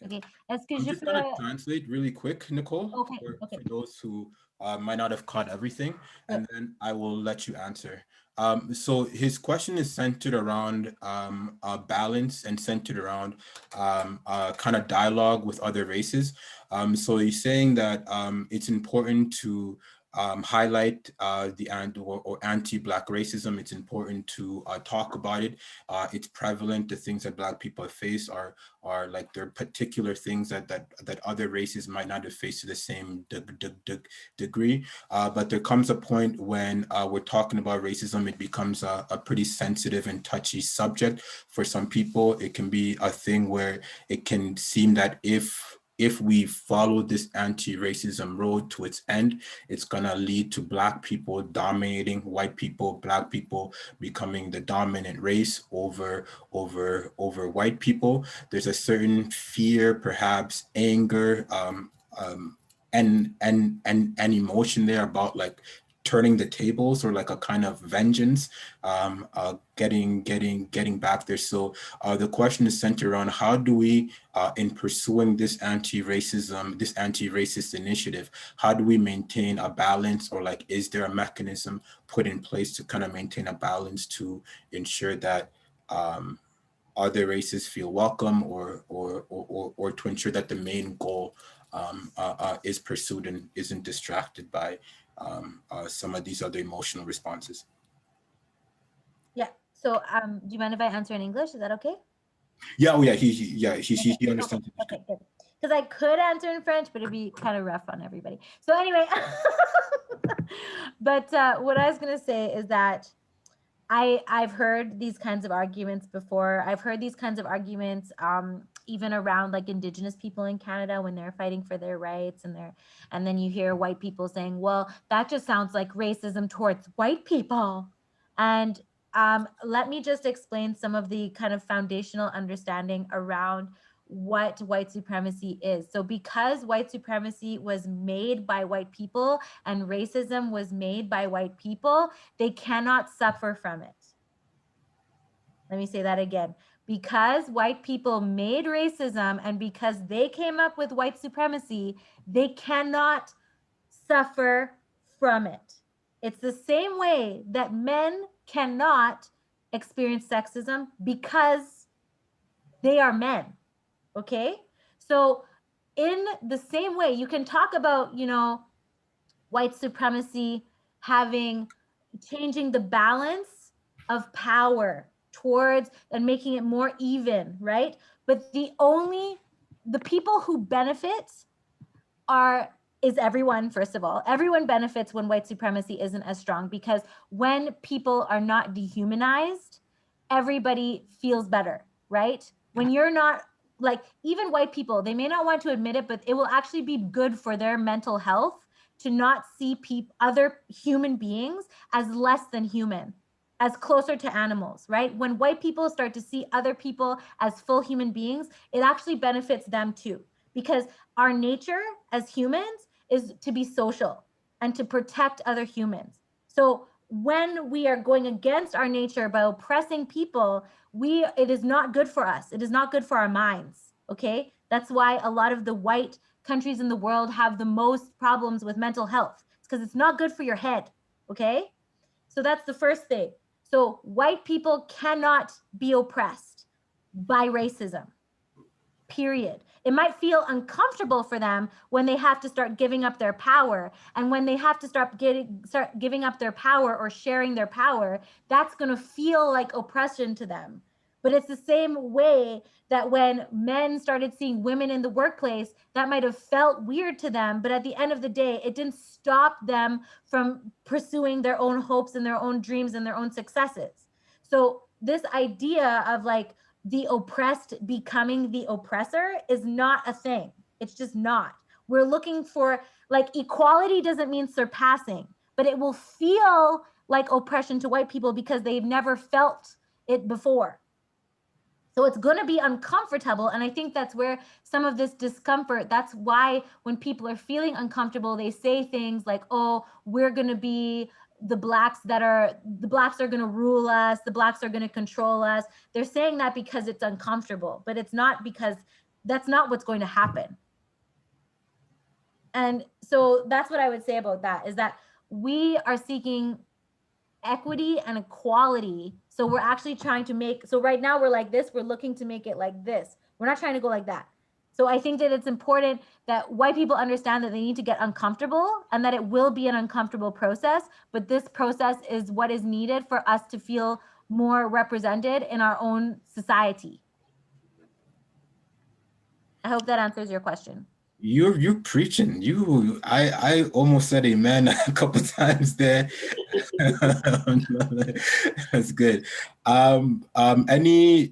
Okay. Est-ce que I'm je just peux... going to translate really quick, Nicole, Okay, for those who might not have caught everything, and then I will let you answer. So his question is centered around balance and centered around kind of dialogue with other races. So he's saying that it's important to highlight the anti-Black racism. It's important to talk about it. It's prevalent. The things that Black people face are like there are particular things that other races might not have faced to the same degree. But there comes a point when we're talking about racism, it becomes a pretty sensitive and touchy subject. For some people, it can be a thing where it can seem that if we follow this anti-racism road to its end, it's gonna lead to Black people dominating white people, Black people becoming the dominant race over white people. There's a certain fear, perhaps anger, and emotion there about like turning the tables, or like a kind of vengeance, getting back there. So the question is centered around how do we, in pursuing this anti-racist initiative, how do we maintain a balance, or like, is there a mechanism put in place to kind of maintain a balance to ensure that other races feel welcome, or to ensure that the main goal is pursued and isn't distracted by some of these other emotional responses? Yeah. So do you mind if I answer in English? Is that okay? Yeah. Oh, yeah. He understands. Okay, good. Because I could answer in French, but it'd be kind of rough on everybody. So anyway, but what I was gonna say is that I've heard these kinds of arguments before. I've heard these kinds of arguments even around like Indigenous people in Canada when they're fighting for their rights, and then you hear white people saying, well, that just sounds like racism towards white people. And let me just explain some of the kind of foundational understanding around what white supremacy is. So because white supremacy was made by white people and racism was made by white people, they cannot suffer from it. Let me say that again. Because white people made racism and because they came up with white supremacy, they cannot suffer from it. It's the same way that men cannot experience sexism because they are men. Okay? So in the same way, you can talk about, white supremacy changing the balance of power towards and making it more even, right? But the people who benefit are is everyone, first of all. Everyone benefits when white supremacy isn't as strong, because when people are not dehumanized, everybody feels better, right? When you're not, like, even white people, they may not want to admit it, but it will actually be good for their mental health to not see other human beings as less than human, as closer to animals, right? When white people start to see other people as full human beings, it actually benefits them too, because our nature as humans is to be social and to protect other humans. So when we are going against our nature by oppressing people, it is not good for us. It is not good for our minds, okay? That's why a lot of the white countries in the world have the most problems with mental health. It's because it's not good for your head, okay? So that's the first thing. So white people cannot be oppressed by racism, period. It might feel uncomfortable for them when they have to start giving up their power. And when they have to start giving up their power or sharing their power, that's going to feel like oppression to them. But it's the same way that when men started seeing women in the workplace, that might have felt weird to them. But at the end of the day, it didn't stop them from pursuing their own hopes and their own dreams and their own successes. So this idea of like, the oppressed becoming the oppressor is not a thing. It's just not. We're looking for, like, equality doesn't mean surpassing, but it will feel like oppression to white people because they've never felt it before. So it's going to be uncomfortable. And I think that's where some of this discomfort, that's why when people are feeling uncomfortable, they say things like, oh, we're going to be the blacks are going to rule us. The blacks are going to control us. They're saying that because it's uncomfortable, but it's not, because that's not what's going to happen. And so that's what I would say about that, is that we are seeking equity and equality. So we're actually trying to make, so right now we're like this, we're looking to make it like this. We're not trying to go like that. So I think that it's important that white people understand that they need to get uncomfortable, and that it will be an uncomfortable process, but this process is what is needed for us to feel more represented in our own society. I hope that answers your question. You're preaching. I almost said amen a couple times there. That's good. Any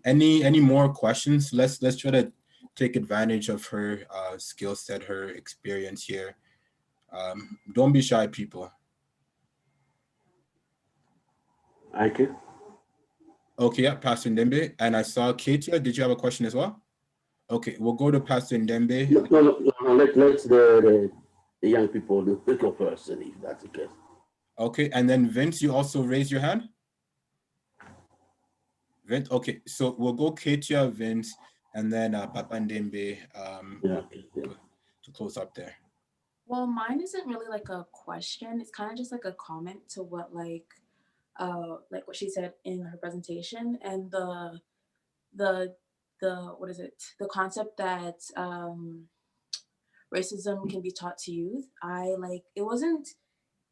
more questions? Let's try to take advantage of her skill set, her experience here. Don't be shy, people. Thank you. Okay, yeah, Pastor Ndembe. And I saw Katia. Did you have a question as well? Okay, we'll go to Pastor Ndembe. No, let's the young people go first, if that's the case. Okay, and then Vince, you also raised your hand? Vince, okay, so we'll go Katia, Vince, and then Papa Ndembe to close up there. Well, mine isn't really like a question. It's kind of just like a comment to what like what she said in her presentation, and the what is it? The concept that racism can be taught to youth.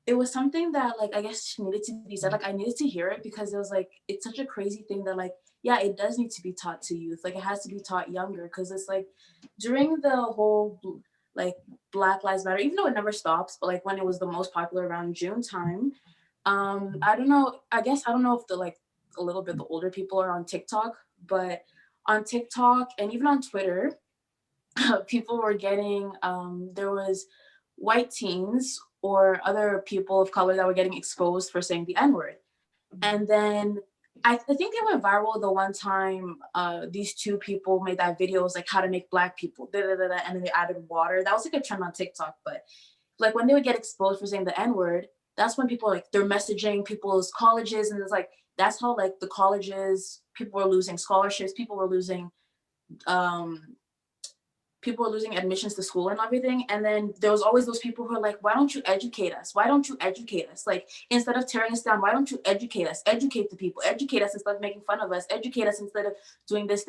It was something that like I guess needed to be said. Like I needed to hear it because it was like it's such a crazy thing that like yeah, it does need to be taught to youth. Like it has to be taught younger, because it's like during the whole like Black Lives Matter, even though it never stops, but like when it was the most popular around June time, I don't know. I guess I don't know if the like a little bit the older people are on TikTok, but on TikTok and even on Twitter, people were getting there was white teens or other people of color that were getting exposed for saying the N-word. And then I think it went viral the one time these two people made that video, it was like how to make Black people, and then they added water. That was like a trend on TikTok. But like when they would get exposed for saying the N-word, that's when people like they're messaging people's colleges, and it's like that's how like the colleges, people were losing scholarships, people were losing admissions to school and everything. And then there was always those people who are like, why don't you educate us? Why don't you educate us? Like, instead of tearing us down, why don't you educate us? Educate the people, educate us instead of making fun of us, educate us instead of doing this.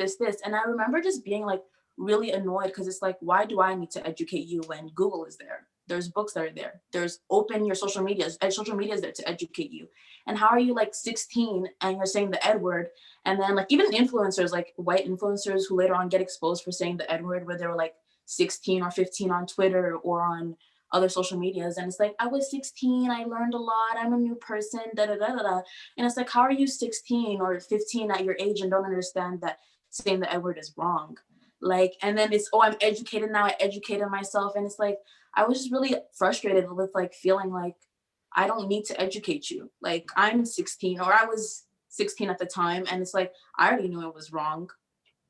And I remember just being like really annoyed, because it's like, why do I need to educate you when Google is there? There's books that are there. There's open your social medias, and social media is there to educate you. And how are you like 16 and you're saying the N-word? And then like even influencers, like white influencers who later on get exposed for saying the N-word, where they were like 16 or 15 on Twitter or on other social medias, and it's like, I was 16, I learned a lot, I'm a new person, da da da da da. And it's like, how are you 16 or 15 at your age and don't understand that saying the N word is wrong? Like, and then it's, oh, I'm educated now, I educated myself. And it's like, I was just really frustrated with like feeling like I don't need to educate you. Like, I'm 16, or I was 16 at the time, and it's like, I already knew it was wrong.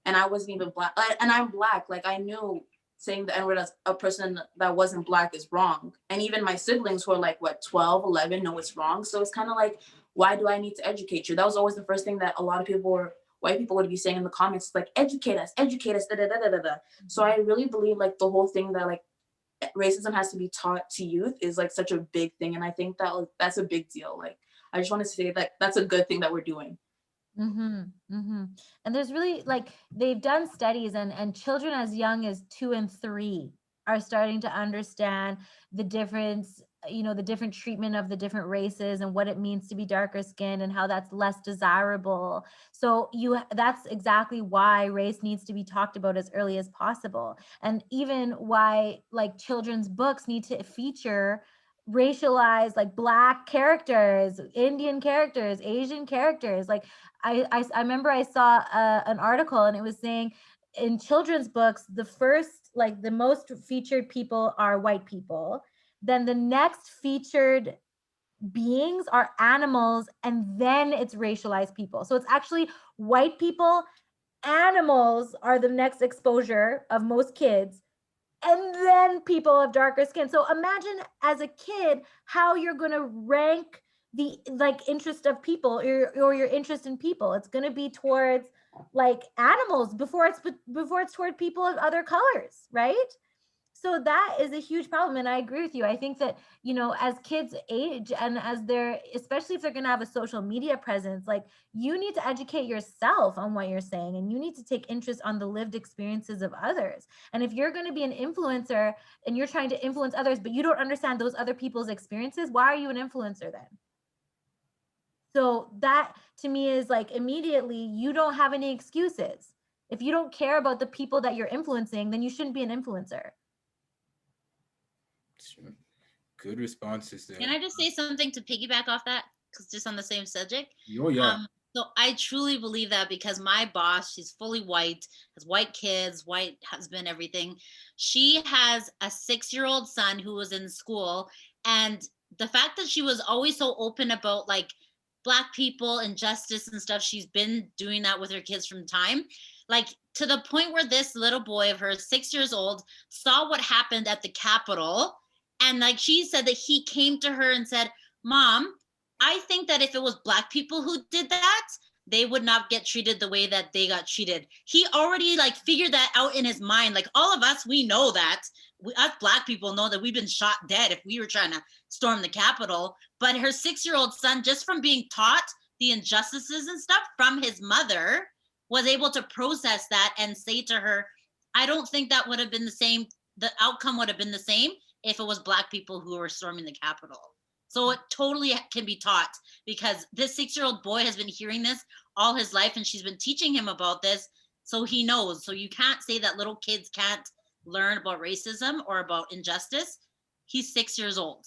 And I wasn't even black, and I'm black. Like, I knew saying the N-word as a person that wasn't black is wrong. And even my siblings who are like, what, 12, 11, know it's wrong. So it's kind of like, why do I need to educate you? That was always the first thing that a lot of people were, white people would be saying in the comments, like, educate us, da da da da da da. So I really believe like the whole thing that like racism has to be taught to youth is like such a big thing. And I think that that's a big deal. Like, I just want to say that that's a good thing that we're doing. And there's really like, they've done studies, and children as young as 2 and 3 are starting to understand the difference, the different treatment of the different races and what it means to be darker skinned and how that's less desirable. So that's exactly why race needs to be talked about as early as possible. And even why like children's books need to feature racialized, like Black characters, Indian characters, Asian characters. Like I remember I saw an article, and it was saying in children's books, the most featured people are white people. Then the next featured beings are animals, and then it's racialized people. So it's actually white people, animals are the next exposure of most kids, and then people of darker skin. So imagine as a kid how you're going to rank the like interest of people, or your interest in people. It's going to be towards like animals before it's toward people of other colors, right? So that is a huge problem. And I agree with you. I think that, as kids age, and as especially if they're going to have a social media presence, like, you need to educate yourself on what you're saying, and you need to take interest on the lived experiences of others. And if you're going to be an influencer and you're trying to influence others, but you don't understand those other people's experiences, why are you an influencer then? So that to me is like, immediately, you don't have any excuses. If you don't care about the people that you're influencing, then you shouldn't be an influencer. Sure. Good responses there. Can I just say something to piggyback off that? Because just on the same subject. Oh, yeah. So I truly believe that, because my boss, she's fully white, has white kids, white husband, everything. She has a 6-year-old son who was in school. And the fact that she was always so open about like Black people and justice and stuff, she's been doing that with her kids from time. Like, to the point where this little boy of hers, 6 years old, saw what happened at the Capitol. And like, she said that he came to her and said, Mom, I think that if it was Black people who did that, they would not get treated the way that they got treated. He already like figured that out in his mind. Like, all of us, we know that. Us Black people know that we've been shot dead if we were trying to storm the Capitol. But her 6-year-old son, just from being taught the injustices and stuff from his mother, was able to process that and say to her, I don't think that would have been the same. The outcome would have been the same if it was Black people who were storming the Capitol. So it totally can be taught, because this 6-year-old boy has been hearing this all his life, and she's been teaching him about this, so he knows. So you can't say that little kids can't learn about racism or about injustice. He's 6 years old.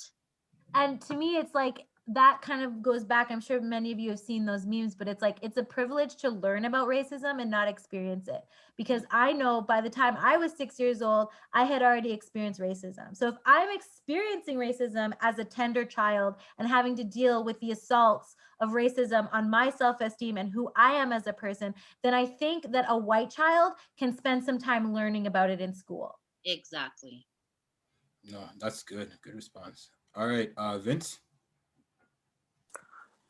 And to me, it's like, that kind of goes back, I'm sure many of you have seen those memes, but it's like, it's a privilege to learn about racism and not experience it. Because I know by the time I was 6 years old, I had already experienced racism. So if I'm experiencing racism as a tender child and having to deal with the assaults of racism on my self-esteem and who I am as a person, then I think that a white child can spend some time learning about it in school. Exactly. No, that's good. Good response. All right, Vince.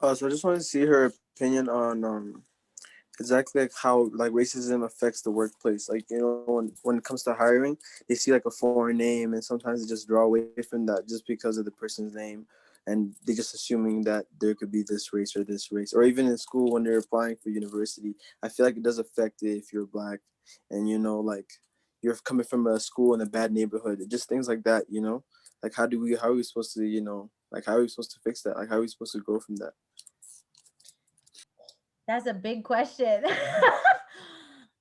So I just wanted to see her opinion on exactly like how like racism affects the workplace. Like, when it comes to hiring, they see like a foreign name, and sometimes they just draw away from that just because of the person's name, and they just assuming that there could be this race or this race. Or even in school when they're applying for university, I feel like it does affect it if you're Black and like you're coming from a school in a bad neighborhood. Just things like that. Like how are we supposed to like how are we supposed to fix that? Like how are we supposed to grow from that? That's a big question.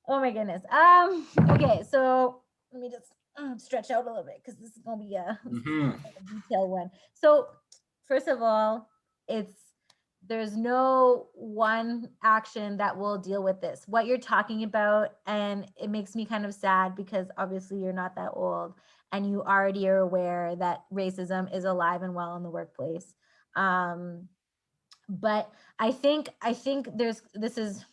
Oh my goodness. Okay, so let me just stretch out a little bit because this is going to be a Mhm. detailed one. So first of all, there's no one action that will deal with this. What you're talking about, and it makes me kind of sad because obviously you're not that old and you already are aware that racism is alive and well in the workplace. But I think this is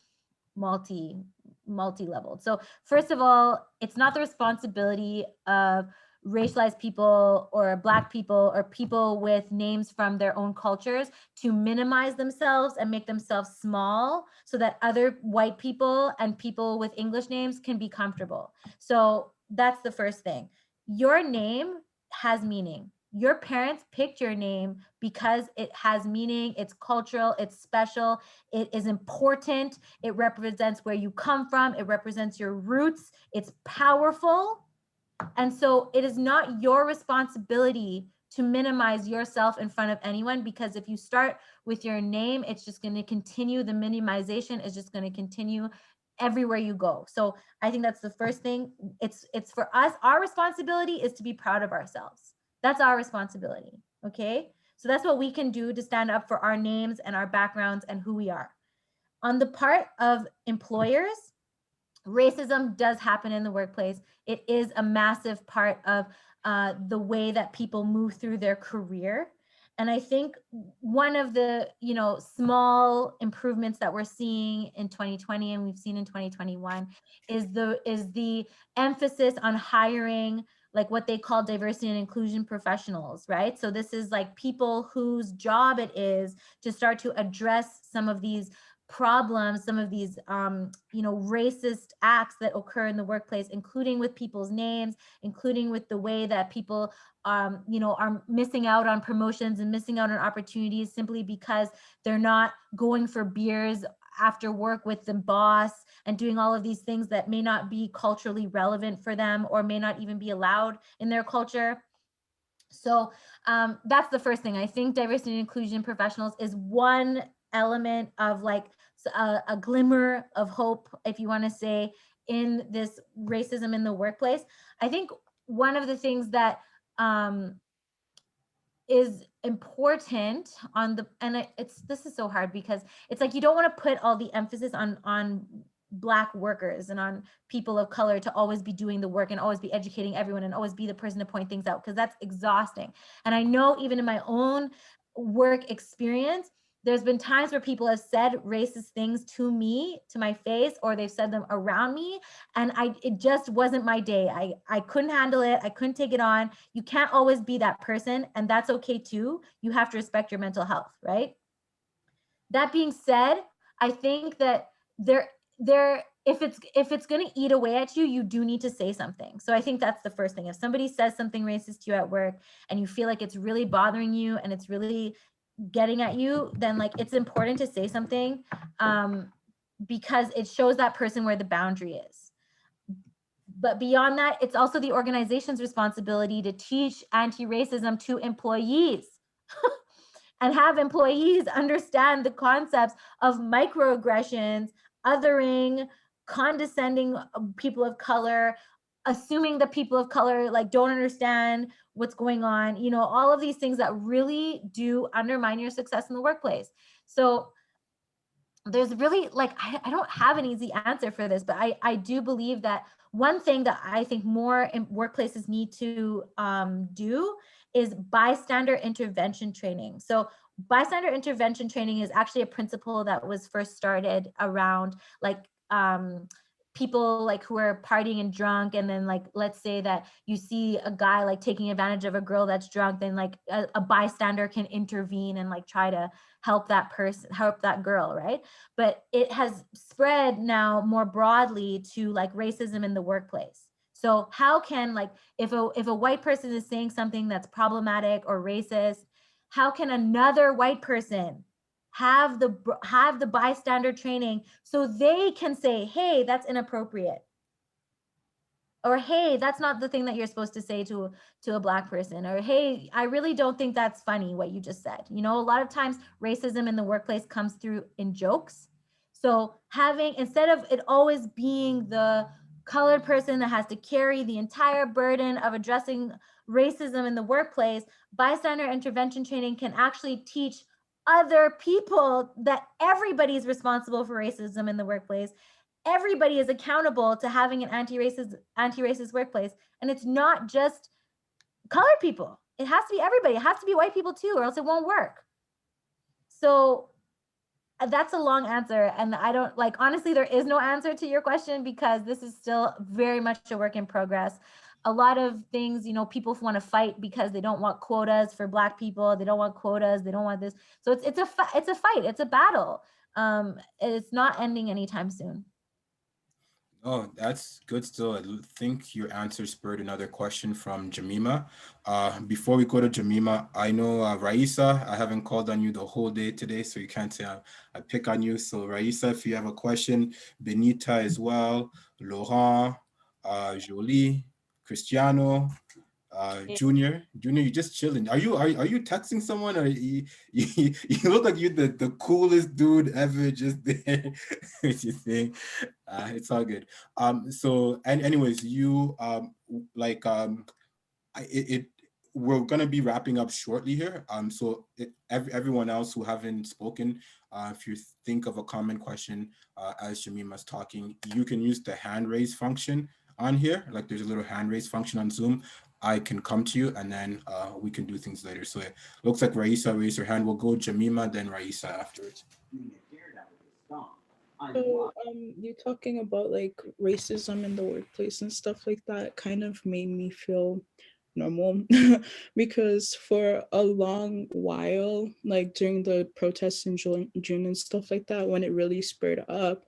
multi-leveled. So first of all, it's not the responsibility of racialized people or Black people or people with names from their own cultures to minimize themselves and make themselves small so that other white people and people with English names can be comfortable. So that's the first thing. Your name has meaning. Your parents picked your name because it has meaning, it's cultural, it's special, it is important, it represents where you come from, it represents your roots, it's powerful. And so it is not your responsibility to minimize yourself in front of anyone, because if you start with your name, it's just going to continue. The minimization is just going to continue everywhere you go. So I think that's the first thing. It's for us, our responsibility is to be proud of ourselves. That's our responsibility. Okay. So that's what we can do to stand up for our names and our backgrounds and who we are. On the part of employers, racism does happen in the workplace. It is a massive part of the way that people move through their career. And I think one of the, small improvements that we're seeing in 2020 and we've seen in 2021 is the emphasis on hiring like what they call diversity and inclusion professionals, right? So this is like people whose job it is to start to address some of these problems, some of these, racist acts that occur in the workplace, including with people's names, including with the way that people, are missing out on promotions and missing out on opportunities simply because they're not going for beers after work with the boss and doing all of these things that may not be culturally relevant for them or may not even be allowed in their culture. So that's the first thing. I think diversity and inclusion professionals is one element of like a glimmer of hope, if you want to say, in this racism in the workplace. I think one of the things that is important this is so hard because it's like you don't want to put all the emphasis on Black workers and on people of color to always be doing the work and always be educating everyone and always be the person to point things out, because that's exhausting. And I know even in my own work experience, there's been times where people have said racist things to me, to my face, or they've said them around me, and it just wasn't my day. I couldn't handle it. I couldn't take it on. You can't always be that person, and that's okay too. You have to respect your mental health, right? That being said, I think that if it's going to eat away at you, you do need to say something. So I think that's the first thing. If somebody says something racist to you at work and you feel like it's really bothering you and it's really getting at you, then like it's important to say something, because it shows that person where the boundary is. But beyond that, it's also the organization's responsibility to teach anti-racism to employees and have employees understand the concepts of microaggressions, othering, condescending people of color, assuming that people of color like don't understand what's going on, all of these things that really do undermine your success in the workplace. So there's really like, I don't have an easy answer for this, but I do believe that one thing that I think more workplaces need to do is bystander intervention training. So bystander intervention training is actually a principle that was first started around like people like who are partying and drunk, and then like let's say that you see a guy like taking advantage of a girl that's drunk, then like a bystander can intervene and like try to help that person, help that girl, right? But it has spread now more broadly to like racism in the workplace. So how can like if a white person is saying something that's problematic or racist, how can another white person have the bystander training so they can say, hey, that's inappropriate, or hey, that's not the thing that you're supposed to say to a Black person, or hey, I really don't think that's funny what you just said. A lot of times racism in the workplace comes through in jokes. So instead of it always being the colored person that has to carry the entire burden of addressing racism in the workplace, bystander intervention training can actually teach other people that everybody is responsible for racism in the workplace. Everybody is accountable to having an anti-racist workplace. And it's not just colored people. It has to be everybody. It has to be white people too, or else it won't work. So that's a long answer. And I don't like, honestly, there is no answer to your question because this is still very much a work in progress. A lot of things, you know, people want to fight because they don't want quotas for Black people. They don't want quotas. They don't want this. So it's a fight. It's a battle. It's not ending anytime soon. Oh, that's good still. I think your answer spurred another question from Jamima. Before we go to Jamima, I know Raisa, I haven't called on you the whole day today, so you can't say I pick on you. So Raisa, if you have a question, Benita as well, Laurent, Jolie, Cristiano, Junior, you just chilling. Are you texting someone, or you look like you're the coolest dude ever, just there with your thing. It's all good. So and anyways, you we're gonna be wrapping up shortly here. So everyone else who haven't spoken, if you think of a common question as Jamima's talking, you can use the hand raise function on here. Like there's a little hand raise function on Zoom. I can come to you and then we can do things later. So it looks like Raisa raised her hand. We'll go Jamima, then Raisa afterwards. So you talking about like racism in the workplace and stuff like that kind of made me feel normal because for a long while, like during the protests in June and stuff like that, when it really spurred up,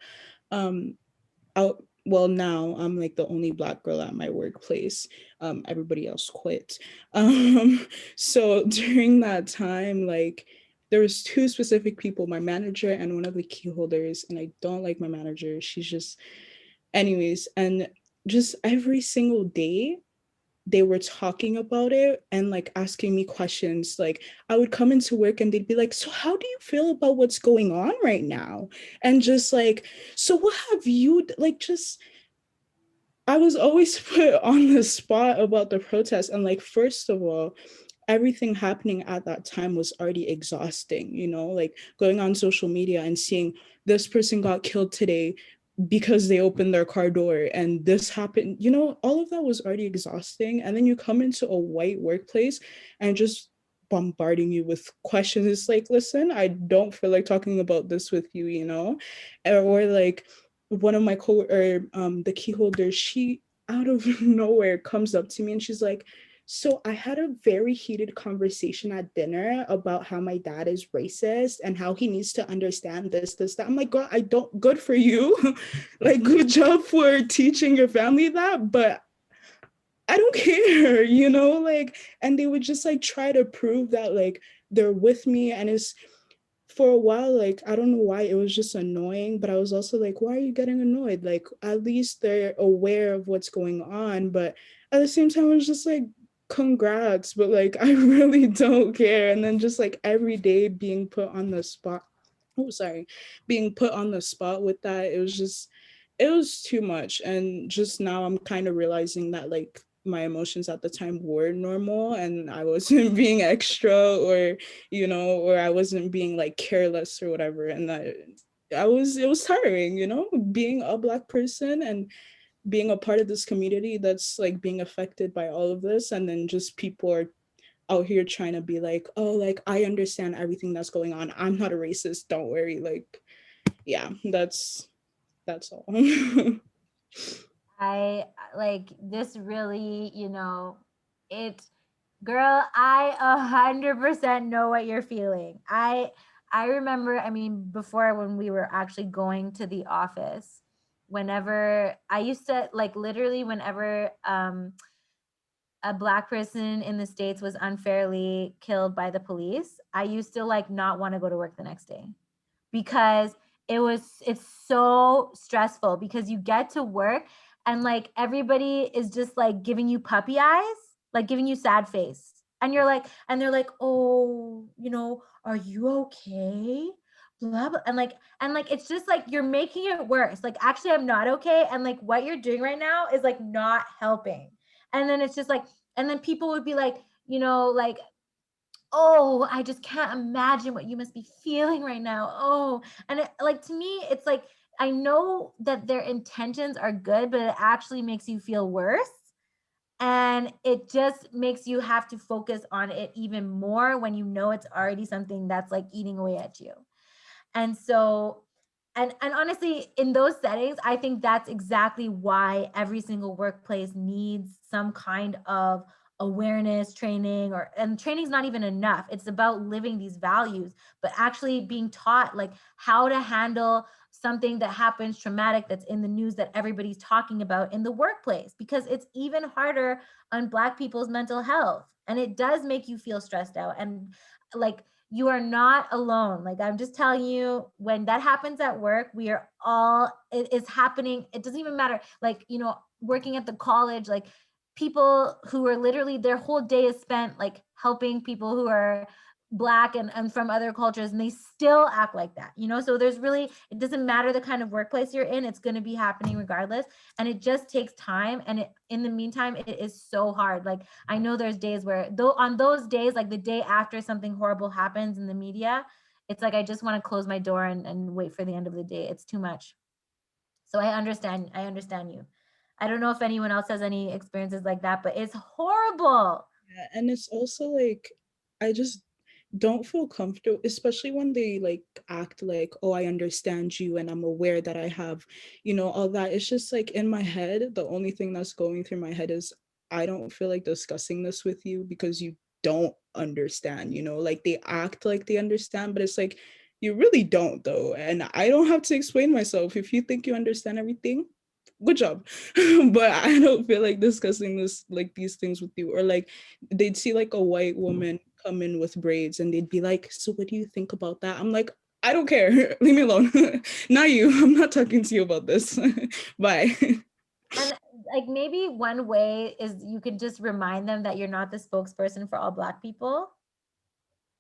well, now I'm like the only Black girl at my workplace. Everybody else quit. So during that time, like there was two specific people, my manager and one of the key holders, and I don't like my manager. She's just, anyways, and just every single day they were talking about it and like asking me questions. Like I would come into work and they'd be like, so how do you feel about what's going on right now? And just like, so what have you like, just I was always put on the spot about the protest. And like, first of all, everything happening at that time was already exhausting, you know, like going on social media and seeing this person got killed today because they opened their car door and this happened, you know, all of that was already exhausting. And then you come into a white workplace and just bombarding you with questions. It's like, listen, I don't feel like talking about this with you, you know, or like one of my the key holders, she out of nowhere comes up to me and she's like, so I had a very heated conversation at dinner about how my dad is racist and how he needs to understand this, that. I'm like, God, good for you. Like, good job for teaching your family that, but I don't care, you know, like, and they would just like try to prove that like they're with me. And it's for a while, like, I don't know why, it was just annoying, but I was also like, why are you getting annoyed? Like, at least they're aware of what's going on. But at the same time, I was just like, congrats, but like I really don't care. And then just like every day being put on the spot, being put on the spot with that, it was too much. And just now I'm kind of realizing that like my emotions at the time were normal and I wasn't being extra or, you know, or I wasn't being like careless or whatever. And that it was tiring, you know, being a Black person and being a part of this community that's like being affected by all of this. And then just people are out here trying to be like, oh, like I understand everything that's going on, I'm not a racist, don't worry. Like, yeah, that's all. I like this really, you know, girl, I 100% know what you're feeling. I remember, I mean, before when we were actually going to the office, whenever I used to like literally whenever a Black person in the States was unfairly killed by the police, I used to like not want to go to work the next day because it's so stressful because you get to work and like everybody is just like giving you puppy eyes, like giving you sad face. And you're like, and they're like, oh, you know, are you okay? blah, blah, and like it's just like you're making it worse. Like, actually, I'm not okay, and like what you're doing right now is like not helping. And then it's just like, and then people would be like, you know, like, oh, I just can't imagine what you must be feeling right now. Oh, and it, like, to me, it's like, I know that their intentions are good, but it actually makes you feel worse. And it just makes you have to focus on it even more when you know it's already something that's like eating away at you. And so, and honestly, in those settings, I think that's exactly why every single workplace needs some kind of awareness training, or, and training's not even enough. It's about living these values, but actually being taught like how to handle something that happens traumatic that's in the news that everybody's talking about in the workplace, because it's even harder on Black people's mental health, and it does make you feel stressed out. And like, you are not alone. Like, I'm just telling you, when that happens at work, we are all, it is happening. It doesn't even matter. Like, you know, working at the college, like people who are literally, their whole day is spent like helping people who are Black and from other cultures, and they still act like that, you know? So there's really, it doesn't matter the kind of workplace you're in, it's going to be happening regardless. And it just takes time. And in the meantime, it is so hard. Like, I know there's days where, though, on those days, like the day after something horrible happens in the media, it's like, I just want to close my door and wait for the end of the day. It's too much. So I understand you. I don't know if anyone else has any experiences like that, but it's horrible. Yeah, and it's also like, I just don't feel comfortable, especially when they like act like, oh, I understand you and I'm aware that I have, you know, all that. It's just like, in my head, the only thing that's going through my head is, I don't feel like discussing this with you because you don't understand, you know? Like, they act like they understand, but it's like, you really don't though. And I don't have to explain myself. If you think you understand everything, good job. But I don't feel like discussing this, like these things with you. Or like, they'd see like a white woman come in with braids and they'd be like, so what do you think about that? I'm like, I don't care. Leave me alone. Not you. I'm not talking to you about this. Bye. And like, maybe one way is you could just remind them that you're not the spokesperson for all Black people,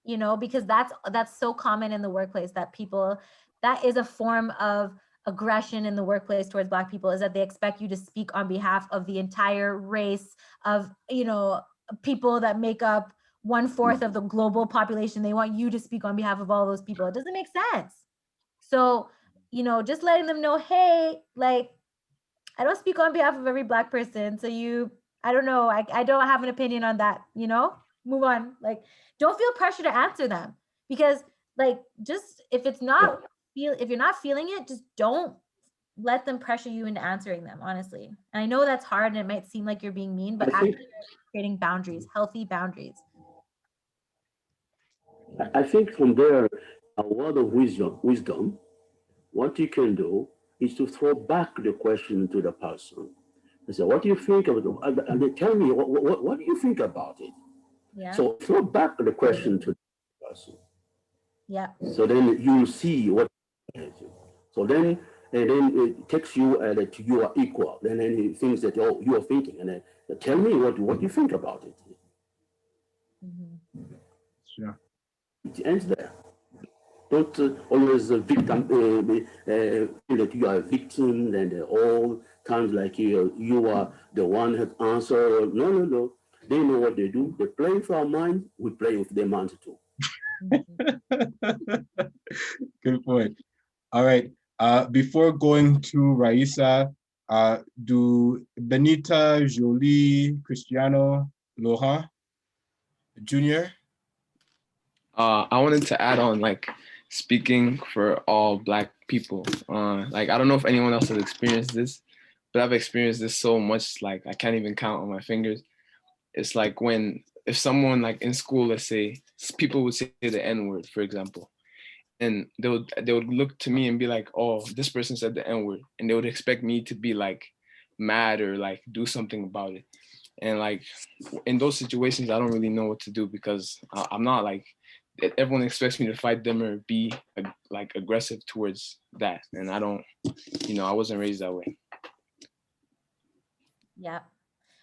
you know, because that's so common in the workplace, that people, that is a form of aggression in the workplace towards Black people, is that they expect you to speak on behalf of the entire race of, you know, people that make up 1/4 of the global population. They want you to speak on behalf of all those people. It doesn't make sense. So, you know, just letting them know, hey, like, I don't speak on behalf of every Black person. So I don't know. I don't have an opinion on that, you know, move on. Like, don't feel pressure to answer them, because like, just, if you're not feeling it, just don't let them pressure you into answering them, honestly. And I know that's hard and it might seem like you're being mean, but actually creating boundaries, healthy boundaries. I think from there, a word of wisdom, what you can do is to throw back the question to the person. And say, what do you think of it? And they tell me, what do you think about it? Yeah. So throw back the question to the person. Yeah. So then you see what. So then, and then it takes you to you are equal. Then he thinks that, oh, you are thinking, and then tell me what you think about it. Mm-hmm. Sure. It ends there. Don't always victim feel that you are a victim and all times like you are the one who answer. No. They know what they do. They play with our mind. We play with their minds too. Good point. All right. Before going to Raisa, do Benita, Jolie, Cristiano, Laurent, Junior? I wanted to add on, like, speaking for all Black people. Like, I don't know if anyone else has experienced this, but I've experienced this so much, like, I can't even count on my fingers. It's like if someone, like, in school, let's say, people would say the N-word, for example, and they would look to me and be like, oh, this person said the N-word, and they would expect me to be like mad or like do something about it. And like, in those situations, I don't really know what to do, because I'm not like, everyone expects me to fight them or be like aggressive towards that, and I don't, I wasn't raised that way. Yeah.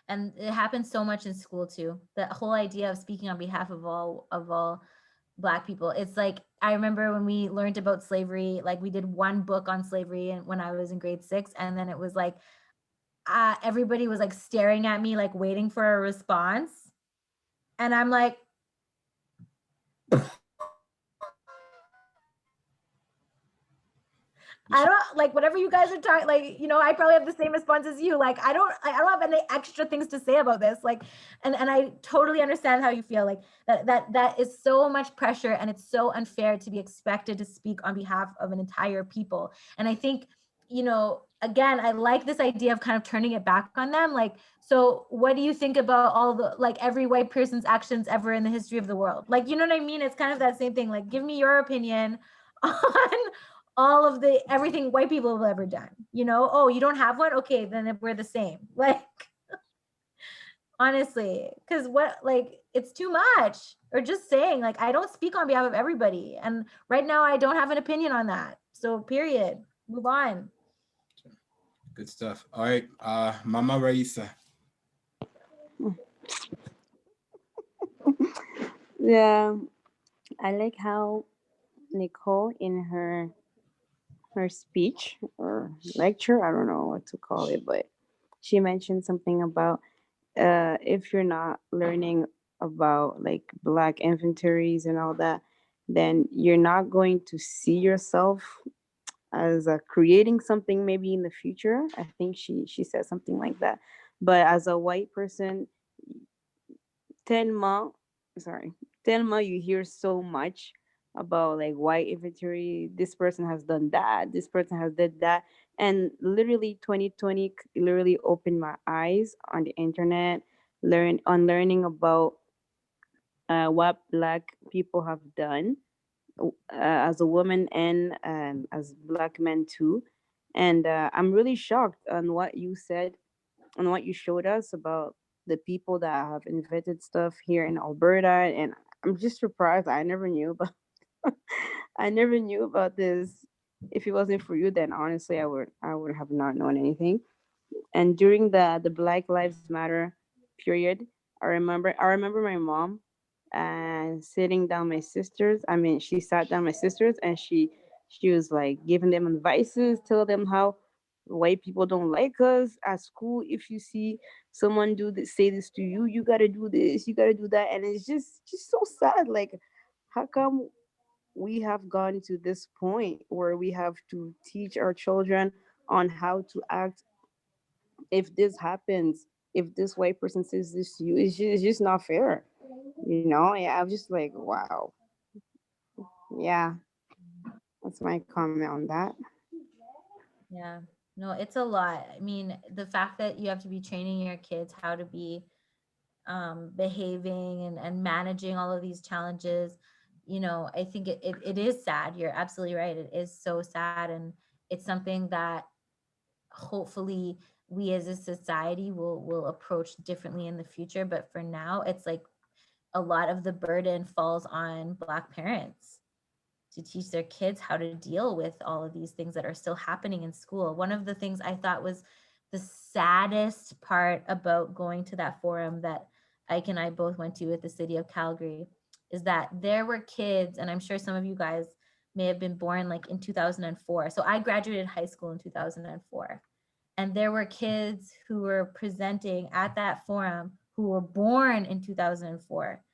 And it happens so much in school too. The whole idea of speaking on behalf of all Black people. It's like, I remember when we learned about slavery, like we did one book on slavery and when I was in grade 6, and then it was like, everybody was like staring at me, like waiting for a response. And I'm like, I don't like whatever you guys are talking, like, you know, I probably have the same response as you. Like, I don't have any extra things to say about this. Like, and I totally understand how you feel. Like that is so much pressure, and it's so unfair to be expected to speak on behalf of an entire people. And I think, you know, again, I like this idea of kind of turning it back on them. Like, so what do you think about all the, like, every white person's actions ever in the history of the world? Like, you know what I mean? It's kind of that same thing. Like, give me your opinion on all of the everything white people have ever done. You know, oh, you don't have one? Okay, then we're the same. Like, honestly, because what, like, it's too much. Or just saying, like, I don't speak on behalf of everybody, and right now I don't have an opinion on that. So period. Move on. Good stuff. All right, Mama Raisa. Yeah, I like how Nicole in her speech or lecture, I don't know what to call it, but she mentioned something about if you're not learning about like Black inventories and all that, then you're not going to see yourself as creating something maybe in the future. I think she said something like that. But as a white person, Telma, sorry, Telma, you hear so much about like white inventory. This person has done that. This person has did that. And literally 2020 literally opened my eyes on the internet, learning about what Black people have done as a woman and as Black men too. And I'm really shocked on what you said, on what you showed us about the people that have invented stuff here in Alberta. And I'm just surprised. I never knew about I never knew about this. If it wasn't for you, then honestly I would have not known anything. And during the Black Lives Matter period, I remember my mom and sitting down my sisters. I mean, she sat down my sisters and she was like giving them advices, tell them how white people don't like us at school. If you see someone do this, say this to you, you gotta do this, you gotta do that. And it's just so sad. Like, how come we have gone to this point where we have to teach our children on how to act if this happens, if this white person says this to you? It's just not fair, you know? Yeah, I'm just like, wow. Yeah, that's my comment on that. Yeah. No, it's a lot. I mean, the fact that you have to be training your kids how to be behaving and managing all of these challenges, you know, I think it is sad. You're absolutely right. It is so sad. And it's something that hopefully we as a society will approach differently in the future. But for now, it's like a lot of the burden falls on Black parents to teach their kids how to deal with all of these things that are still happening in school. One of the things I thought was the saddest part about going to that forum that Ike and I both went to with the city of Calgary is that there were kids, and I'm sure some of you guys may have been born like in 2004. So I graduated high school in 2004. And there were kids who were presenting at that forum who were born in 2004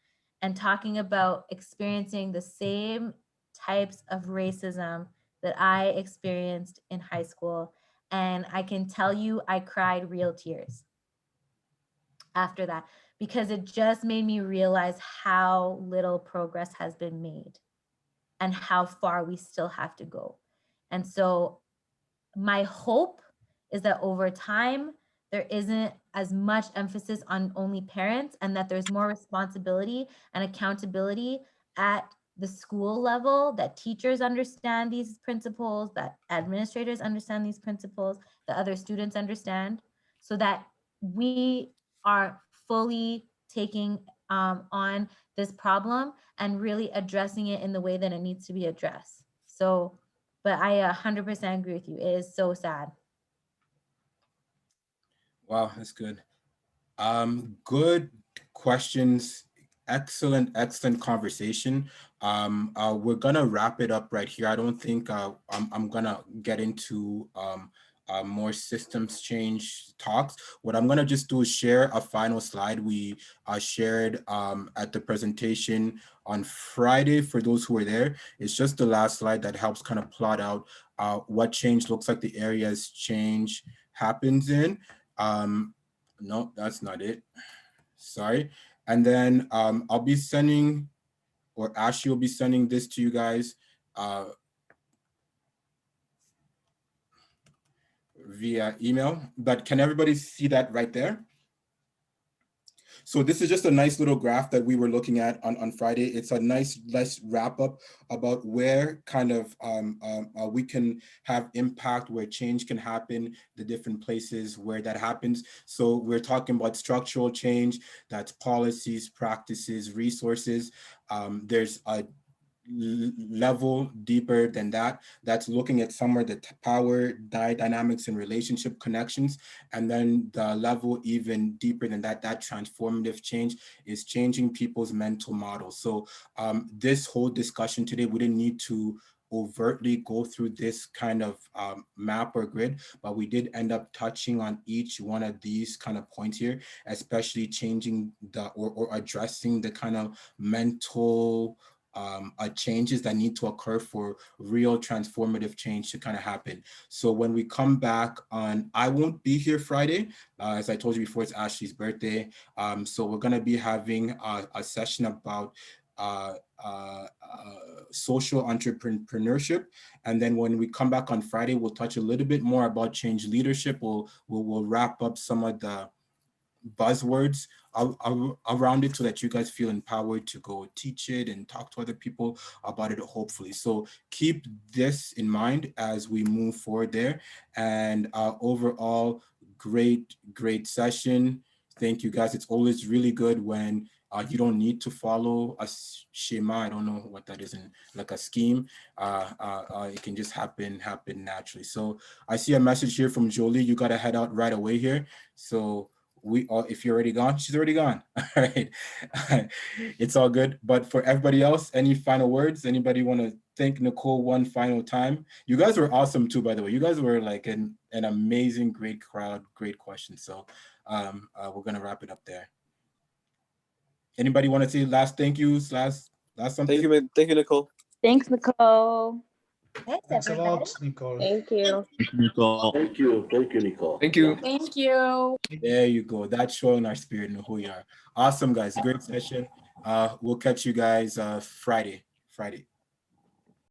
and talking about experiencing the same types of racism that I experienced in high school. And I can tell you, I cried real tears after that because it just made me realize how little progress has been made and how far we still have to go. And so my hope is that over time, there isn't as much emphasis on only parents and that there's more responsibility and accountability at the school level, that teachers understand these principles, that administrators understand these principles, that other students understand, so that we are fully taking on this problem and really addressing it in the way that it needs to be addressed. So, but I 100% agree with you. It is so sad. Wow, that's good. Good questions. excellent conversation. We're gonna wrap it up right here. I don't think I'm gonna get into more systems change talks. What I'm gonna just do is share a final slide we shared at the presentation on Friday for those who were there. It's just the last slide that helps kind of plot out what change looks like, the areas change happens in. No, that's not it. Sorry. And then I'll be sending, or Ashley will be sending this to you guys via email. But can everybody see that right there? So this is just a nice little graph that we were looking at on Friday. It's a nice wrap up about where kind of we can have impact, where change can happen, the different places where that happens. So we're talking about structural change, that's policies, practices, resources. There's a level deeper than that, that's looking at somewhere the power dynamics and relationship connections, and then the level even deeper than that, that transformative change is changing people's mental models. So this whole discussion today, we didn't need to overtly go through this kind of map or grid, but we did end up touching on each one of these kind of points here, especially changing the or addressing the kind of mental changes that need to occur for real transformative change to kind of happen. So when we come back on, I won't be here Friday. As I told you before, it's Ashley's birthday. So we're gonna be having a session about social entrepreneurship. And then when we come back on Friday, we'll touch a little bit more about change leadership. We'll wrap up some of the buzzwords around it so that you guys feel empowered to go teach it and talk to other people about it, hopefully. So keep this in mind as we move forward there. And overall, great session. Thank you guys. It's always really good when you don't need to follow a schema. I don't know what that is, in like a scheme. It can just happen naturally. So I see a message here from Jolie. You got to head out right away here. So we all, if you're already gone, she's already gone. All right. It's all good. But for everybody else, any final words? Anybody want to thank Nicole one final time? You guys were awesome too, by the way. You guys were like an amazing, great crowd, great questions. So we're gonna wrap it up there. Anybody want to say last thank yous, last something? Thank you, Nicole. Thanks, Nicole. Thanks a lot, Nicole. Thank you. Nicole. Thank you, Nicole. Thank you. Thank you. There you go. That's showing our spirit and who we are. Awesome, guys. Great session. We'll catch you guys Friday.